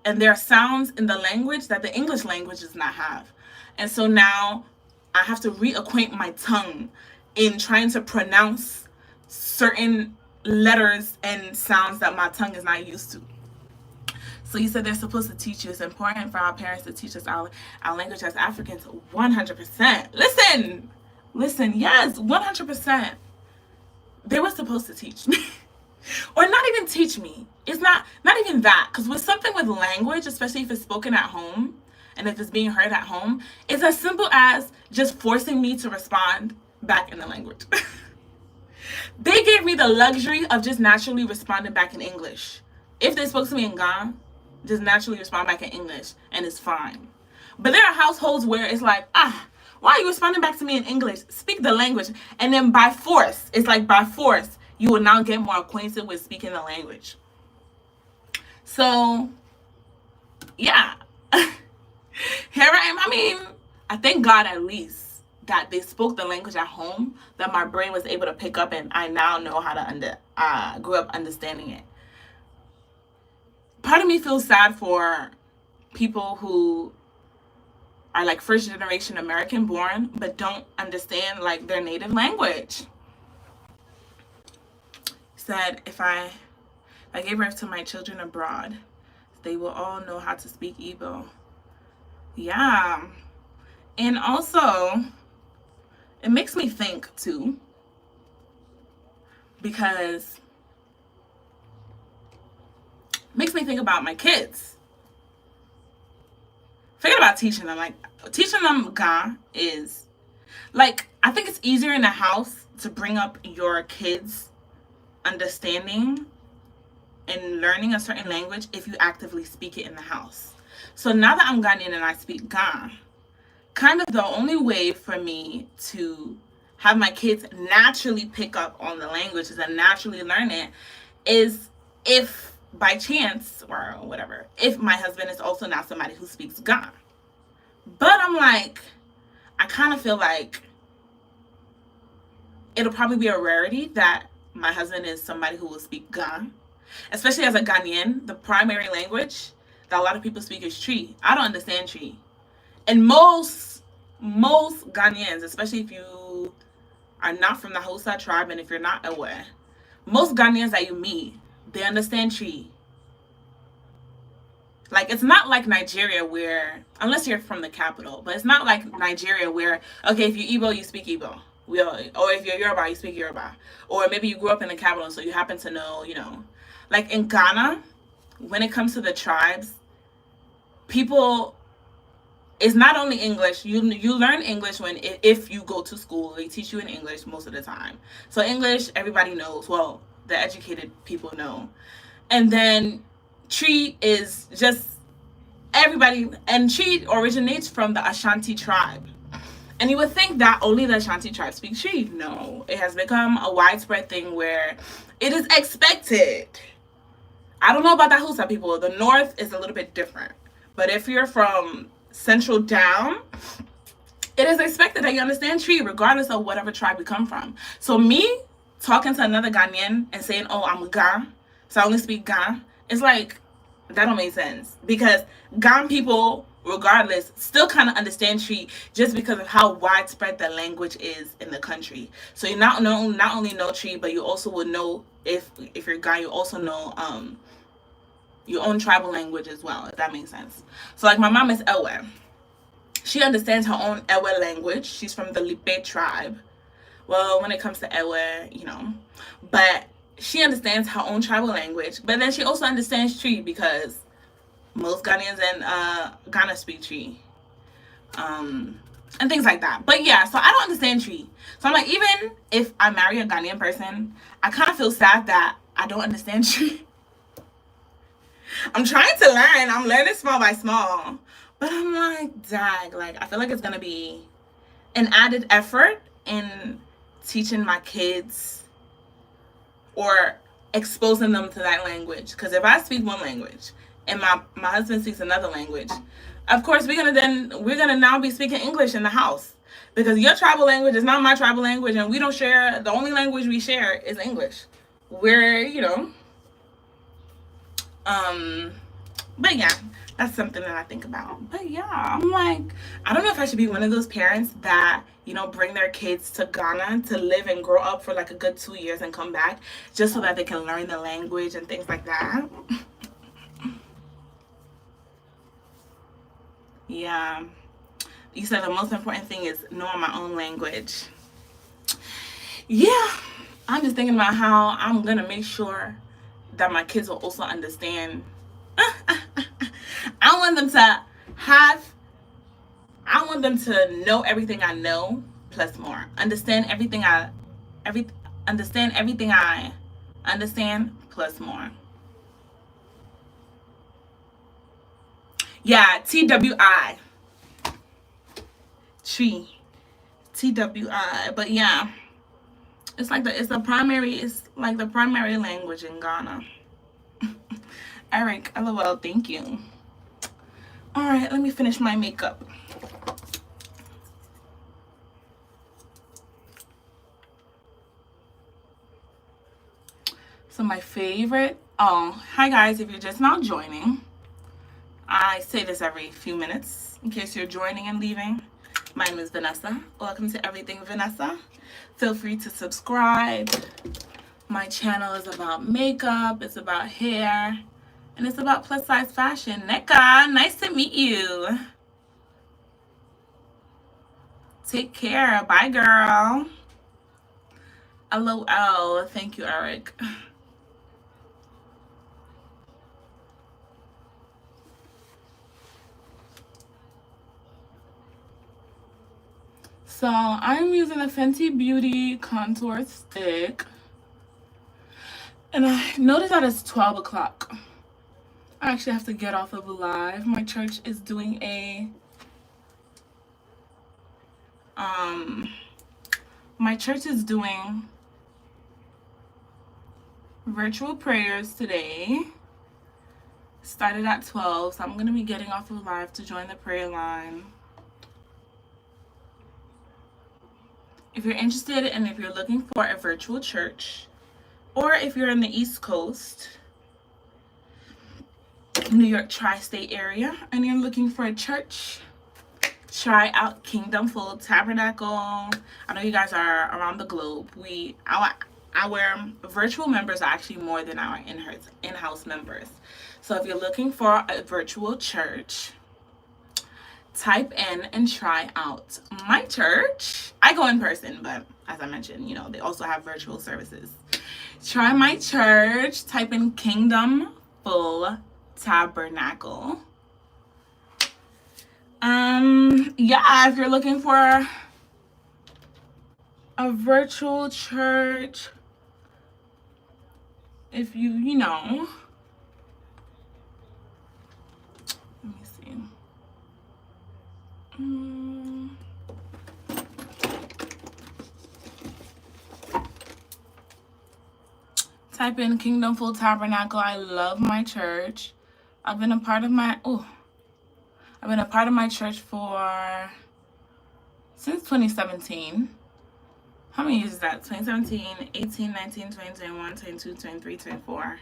and there are sounds in the language that the English language does not have. And so now I have to reacquaint my tongue in trying to pronounce certain letters and sounds that my tongue is not used to. So you said they're supposed to teach you. It's important for our parents to teach us our language as Africans. 100%. Listen, yes, 100%. They were supposed to teach me. Or not even teach me. It's not even that. Because with something with language, especially if it's spoken at home, and if it's being heard at home, it's as simple as just forcing me to respond back in the language. They gave me the luxury of just naturally responding back in English. If they spoke to me in Ghana, just naturally respond back in English, and it's fine. But there are households where it's like, why are you responding back to me in English? Speak the language. And then by force, it's like by force, you will now get more acquainted with speaking the language. So, yeah. Here I am. I mean, I thank God at least that they spoke the language at home, that my brain was able to pick up, and I now know how to grew up understanding it. Part of me feels sad for people who are like first generation American born but don't understand like their native language. Said if I gave birth to my children abroad, they will all know how to speak Igbo. Yeah. And also it makes me think too, because it makes me think about my kids. Thinking about teaching them, like teaching them Ga is like, I think it's easier in the house to bring up your kids understanding and learning a certain language if you actively speak it in the house. So now that I'm Ghanaian and I speak Ga, kind of the only way for me to have my kids naturally pick up on the languages and naturally learn it is if by chance or whatever, if my husband is also now somebody who speaks Ga. But I'm like, I kind of feel like it'll probably be a rarity that my husband is somebody who will speak Ga. Especially as a Ghanaian, the primary language that a lot of people speak is Tree. I don't understand Tree. And most Ghanaians, especially if you are not from the Hausa tribe and if you're not aware, most Ghanaians that you meet, they understand Tree. Like, it's not like Nigeria where, unless you're from the capital, but it's not like Nigeria where, okay, if you're Igbo, you speak Igbo. Or if you're Yoruba, you speak Yoruba. Or maybe you grew up in the capital, so you happen to know, Like in Ghana, when it comes to the tribes, people, it's not only English. You learn English if you go to school. They teach you in English most of the time. So English, everybody knows. Well, the educated people know. And then Tree is just everybody. And Tree originates from the Ashanti tribe. And you would think that only the Ashanti tribe speaks Tree. No, it has become a widespread thing where it is expected. I don't know about the Hausa people. The North is a little bit different. But if you're from Central down, it is expected that you understand Tree regardless of whatever tribe you come from. So me talking to another Ghanaian and saying, oh, I'm Ga, so I only speak Ga, it's like, that don't make sense. Because Ghan people, regardless, still kind of understand Tree just because of how widespread the language is in the country. So you not only know Tree, but you also would know, if you're Ghan, you also know your own tribal language as well, if that makes sense. So like my mom is Ewe. She understands her own Ewe language. She's from the Lipe tribe. Well, when it comes to Ewe, but she understands her own tribal language. But then she also understands Tree because most Ghanaians in Ghana speak Tree. And things like that. But yeah, so I don't understand Tree. So I'm like, even if I marry a Ghanaian person, I kind of feel sad that I don't understand Tree. I'm trying to learn. I'm learning small by small. But I'm like, dag, like, I feel like it's going to be an added effort in teaching my kids or exposing them to that language. Because if I speak one language and my husband speaks another language. Of course, we're gonna now be speaking English in the house because your tribal language is not my tribal language, and we don't share. The only language we share is English. We're, but yeah, that's something that I think about. But yeah, I'm like, I don't know if I should be one of those parents that, bring their kids to Ghana to live and grow up for like a good 2 years and come back just so that they can learn the language and things like that. Yeah. You said the most important thing is knowing my own language. Yeah. I'm just thinking about how I'm going to make sure that my kids will also understand. I want them to know everything I know plus more. Understand everything I understand plus more. Yeah, TWI. Tree. TWI. But yeah. It's like the primary language in Ghana. Eric, LOL, thank you. Alright, let me finish my makeup. So my favorite, hi guys, if you're just now joining, I say this every few minutes in case you're joining and leaving. My name is Vanessa. Welcome to Everything Vanessa. Feel free to subscribe. My channel is about makeup, it's about hair, and it's about plus size fashion. Nika, nice to meet you. Take care. Bye, girl. LOL. Thank you, Eric. So I'm using a Fenty Beauty contour stick. And I noticed that it's 12 o'clock. I actually have to get off of live. My church is doing virtual prayers today. Started at 12, so I'm going to be getting off of live to join the prayer line. If you're interested and if you're looking for a virtual church, or if you're in the East Coast, New York tri-state area, and you're looking for a church, try out Kingdom Full Tabernacle. I know you guys are around the globe. Our virtual members are actually more than our in-house members. So if you're looking for a virtual church, type in and try out my church. I go in person, but as I mentioned, they also have virtual services. Try my church. Type in Kingdom Full Tabernacle. Yeah, if you're looking for a virtual church, if you know, let me see. Type in Kingdom Full Tabernacle. I love my church. I've been a part of my church since 2017. How many years is that? 2017, 18, 19, 20, 21, 22, 23, 24.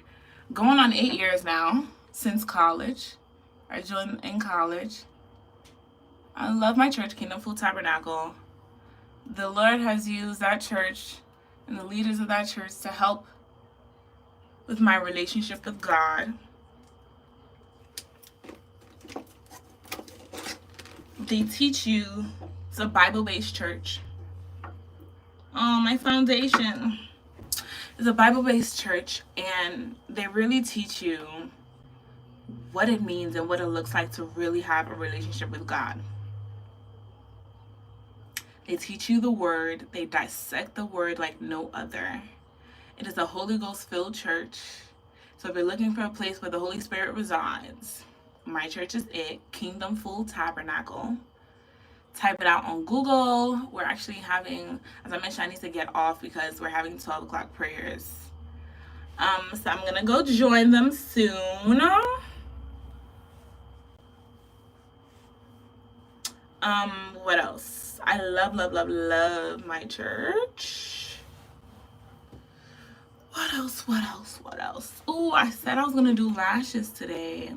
Going on 8 years now since college. I joined in college. I love my church, Kingdom Full Tabernacle. The Lord has used that church and the leaders of that church to help with my relationship with God. They teach you, it's a Bible-based church. Oh, my foundation is a Bible-based church, and they really teach you what it means and what it looks like to really have a relationship with God. They teach you the word. They dissect the word like no other. It is a Holy Ghost-filled church. So if you're looking for a place where the Holy Spirit resides, my church is it, Kingdom Full Tabernacle. Type it out on Google. We're actually having, as I mentioned, I need to get off because we're having 12 o'clock prayers. So I'm going to go join them soon. What else? I love, love, love, love my church. What else? What else? What else? Oh, I said I was gonna do lashes today.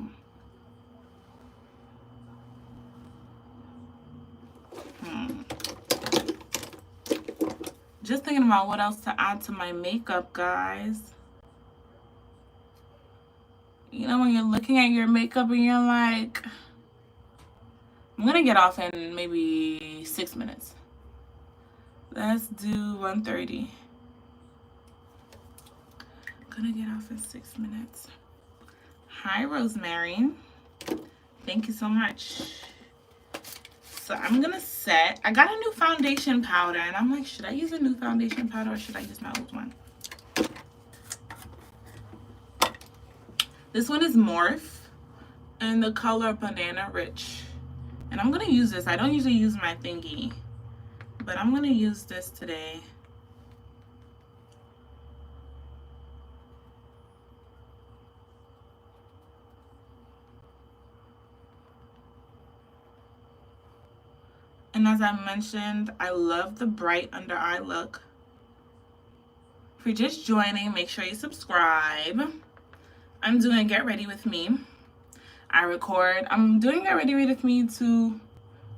Just thinking about what else to add to my makeup, guys. You know, when you're looking at your makeup and you're like, I'm gonna get off in maybe 6 minutes. Let's do 1:30. Gonna get off in 6 minutes. Hi, Rosemary. Thank you so much. So I'm gonna set. I got a new foundation powder, and I'm like, should I use a new foundation powder or should I use my old one? This one is Morph in the color Banana Rich. And I'm gonna use this. I don't usually use my thingy, but I'm gonna use this today. And as I mentioned, I love the bright under eye look. If you're just joining, make sure you subscribe. I'm doing Get Ready With Me. I'm doing Get Ready With Me to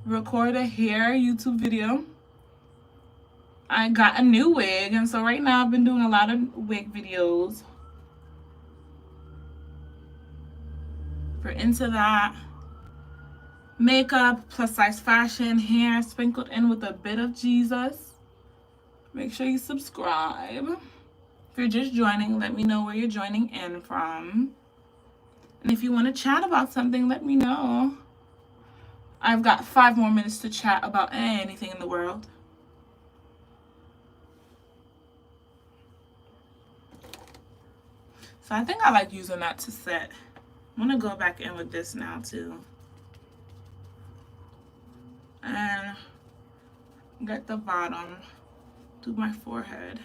record a hair YouTube video. I got a new wig, and so right now I've been doing a lot of wig videos. If you're into that, makeup, plus size fashion, hair sprinkled in with a bit of Jesus, make sure you subscribe. If you're just joining, let me know where you're joining in from. And if you want to chat about something, let me know. I've got 5 more minutes to chat about anything in the world. So I think I like using that to set. I'm going to go back in with this now too. And get the bottom to my forehead.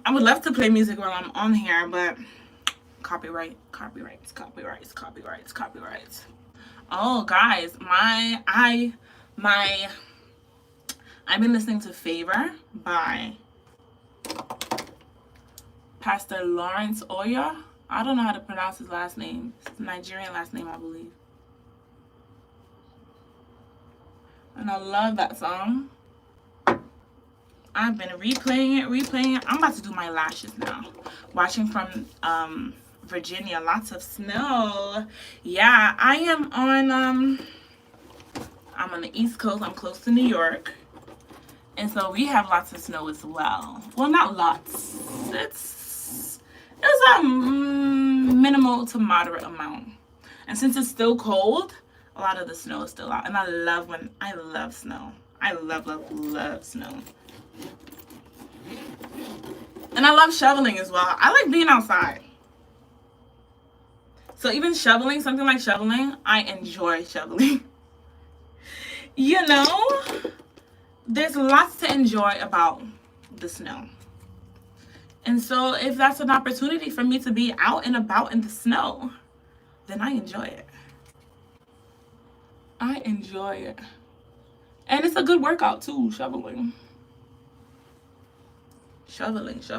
I would love to play music while I'm on here, but copyrights. Oh, guys, I've been listening to Favor by Pastor Lawrence Oya. I don't know how to pronounce his last name. It's a Nigerian last name, I believe. And I love that song. I've been replaying it. I'm about to do my lashes now. Watching from Virginia, lots of snow. Yeah, I am on I'm on the East Coast. I'm close to New York. And so we have lots of snow as well. Well, not lots. It's a minimal to moderate amount. And since it's still cold, a lot of the snow is still out. And I love snow. I love snow. And I love shoveling as well. I like being outside. So even shoveling, something like shoveling, I enjoy shoveling. You know, there's lots to enjoy about the snow. And so if that's an opportunity for me to be out and about in the snow, then I enjoy it. I enjoy it. And it's a good workout too, shoveling. Shoveling. It's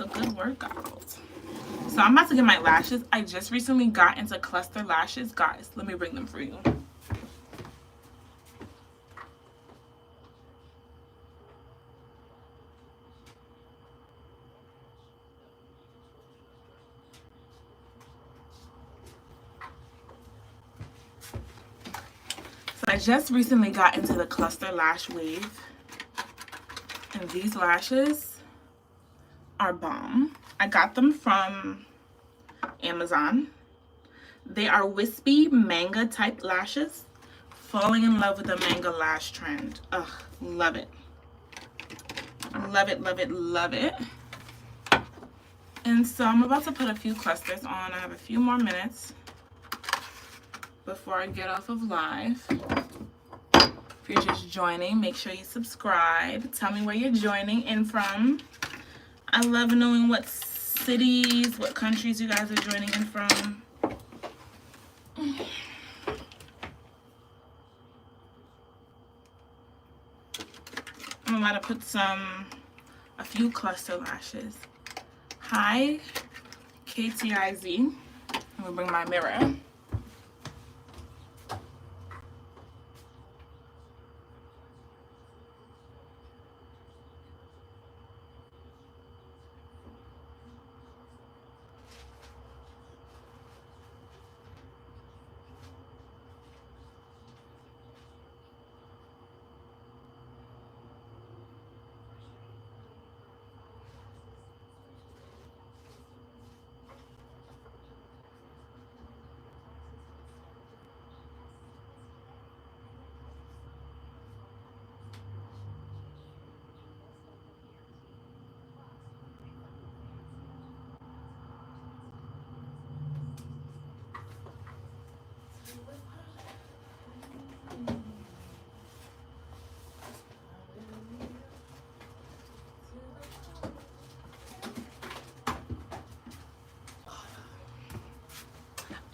a good workout. So I'm about to get my lashes. I just recently got into cluster lashes. Guys, let me bring them for you. So I just recently got into the cluster lash wave. And these lashes are bomb. I got them from Amazon. They are wispy manga type lashes falling in love with the manga lash trend. Ugh, love it. Love it, love it, love it. And so I'm about to put a few clusters on. I have a few more minutes before I get off of live. If you're just joining, make sure you subscribe. Tell me where you're joining in from. I love knowing what cities, what countries you guys are joining in from. I'm about to put a few cluster lashes. Hi, KTIZ. I'm gonna bring my mirror.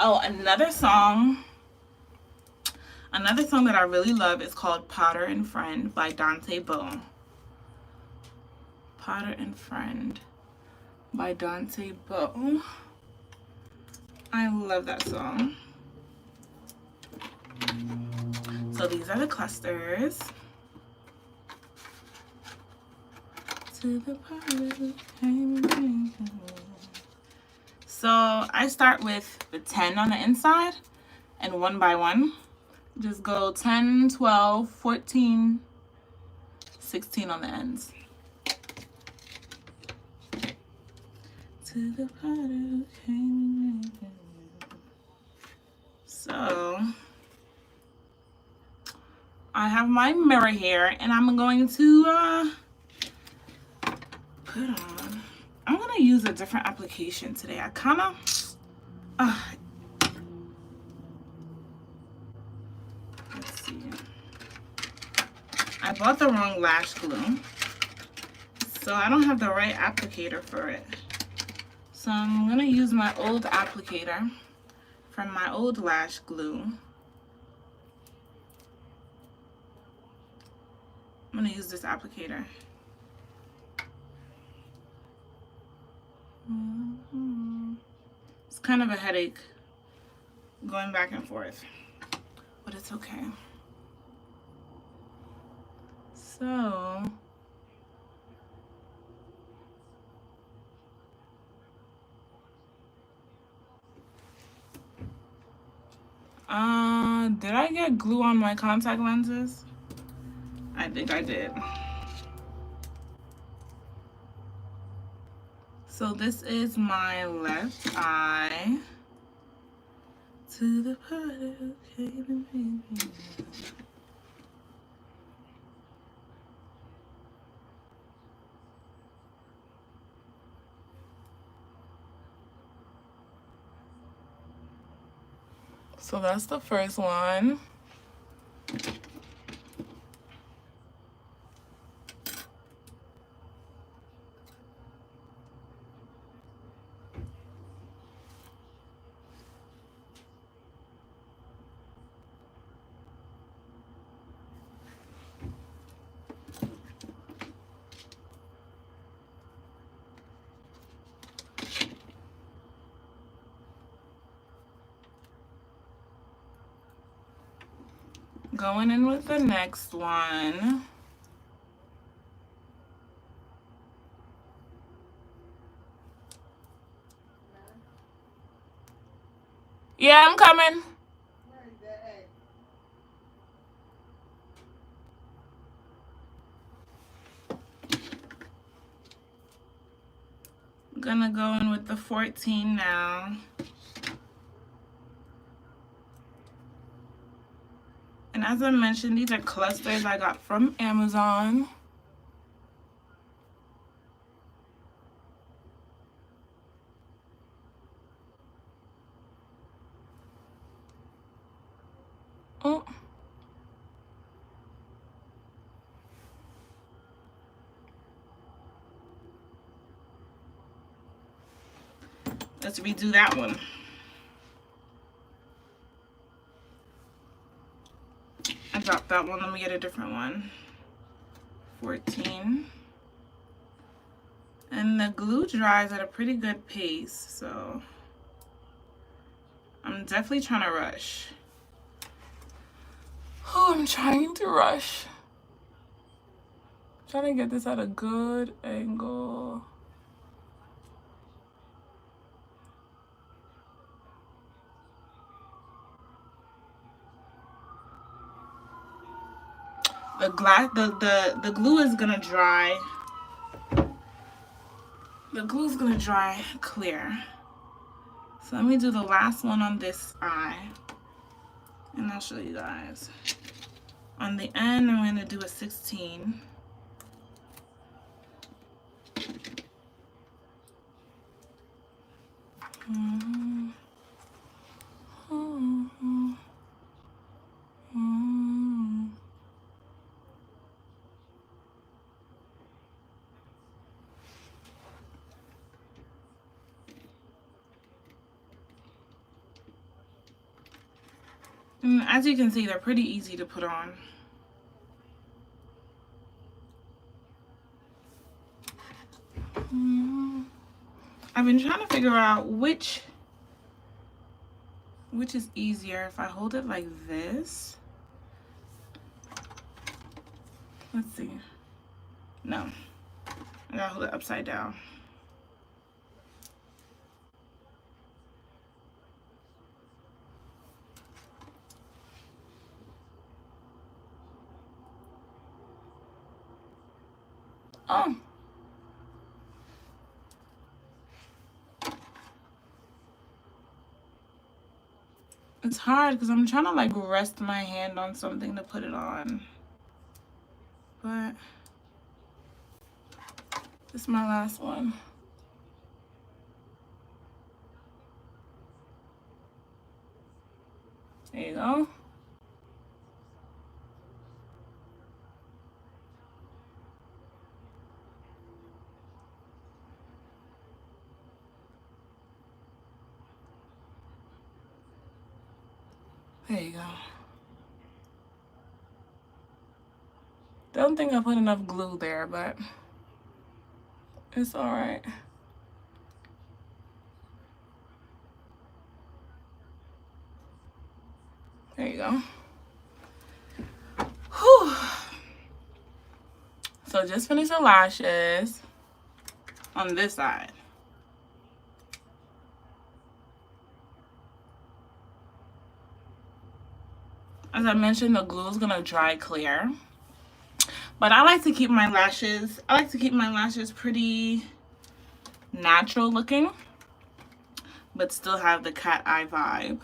Oh, another song that I really love is called Potter and Friend by Dante Bowe. Potter and Friend by Dante Bowe. I love that song. So these are the clusters. To the party. So I start with the 10 on the inside and one by one. Just go 10, 12, 14, 16 on the ends. To the party. So I have my mirror here and I'm going to put on. I'm gonna use a different application today. I kind of let's see. I bought the wrong lash glue, so I don't have the right applicator for it. So I'm gonna use my old applicator from my old lash glue. I'm gonna use this applicator. It's kind of a headache going back and forth, but it's okay. So did I get glue on my contact lenses? I think I did. So this is my left eye. To the party, okay. So that's the first one. Going in with the next one. Yeah, I'm coming. I'm gonna go in with the 14 now. And And as I mentioned, these are clusters I got from Amazon. Oh. Let's redo that one. I dropped that one. Let me get a different one. 14. And the glue dries at a pretty good pace, so I'm definitely trying to rush. Oh, I'm trying to rush. Trying to get this at a good angle. The glue is gonna dry. The glue is gonna dry clear. So let me do the last one on this eye, and I'll show you guys. On the end, I'm gonna do a 16. And as you can see, they're pretty easy to put on. I've been trying to figure out which is easier, if I hold it like this. Let's see. No, I gotta hold it upside down. Oh. It's hard because I'm trying to like rest my hand on something to put it on. But this is my last one. There you go. There you go. Don't think I put enough glue there, but it's all right. There you go. Whew. So just finished the lashes on this side. As I mentioned, the glue is gonna dry clear. But I like to keep my lashes, pretty natural looking, but still have the cat eye vibe.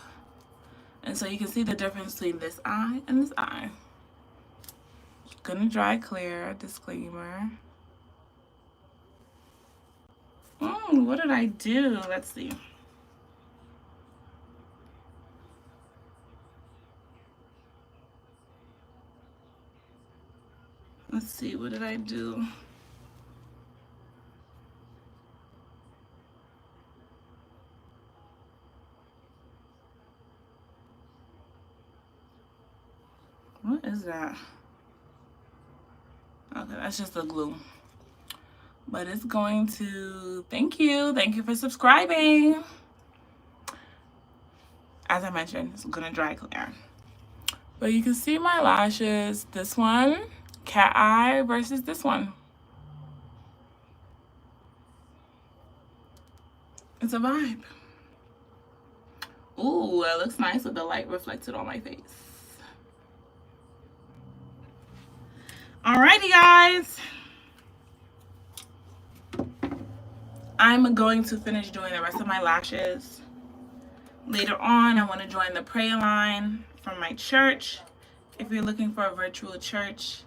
And so you can see the difference between this eye and this eye. It's gonna dry clear, disclaimer. What did I do? Let's see. Let's see, what did I do? What is that? Okay, that's just the glue. But it's going to, thank you for subscribing. As I mentioned, it's gonna dry clear. But you can see my lashes, this one, cat eye versus this one. It's a vibe. Ooh, it looks nice with the light reflected on my face. Alrighty, guys. I'm going to finish doing the rest of my lashes. Later on, I want to join the prayer line from my church If you're looking for a virtual church,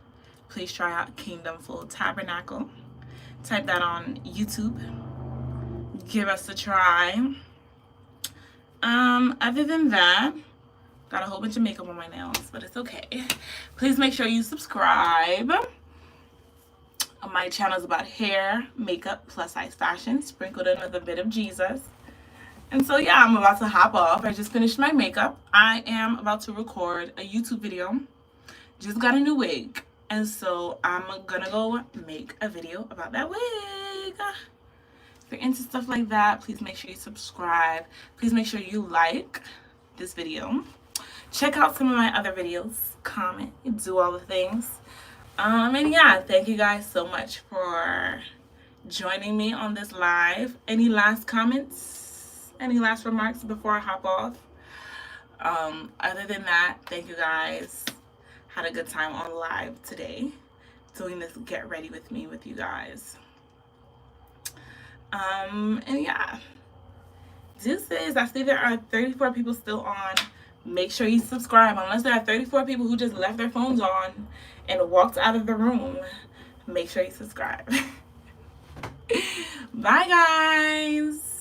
please try out Kingdom Full Tabernacle. Type that on YouTube. Give us a try. Other than that, got a whole bunch of makeup on my nails, but it's okay. Please make sure you subscribe. My channel is about hair, makeup, plus size fashion, sprinkled in with a bit of Jesus. And so yeah, I'm about to hop off. I just finished my makeup. I am about to record a YouTube video. Just got a new wig. And so I'm gonna go make a video about that wig. If you're into stuff like that, please make sure you subscribe. Please make sure you like this video. Check out some of my other videos. Comment, do all the things. And yeah, thank you guys so much for joining me on this live. Any last comments? Any last remarks before I hop off? Other than that, thank you guys. Had a good time on live today doing this get ready with me with you guys. And yeah, deuces. I see there are 34 people still on. Make sure you subscribe. Unless there are 34 people who just left their phones on and walked out of the room, make sure you subscribe. Bye guys.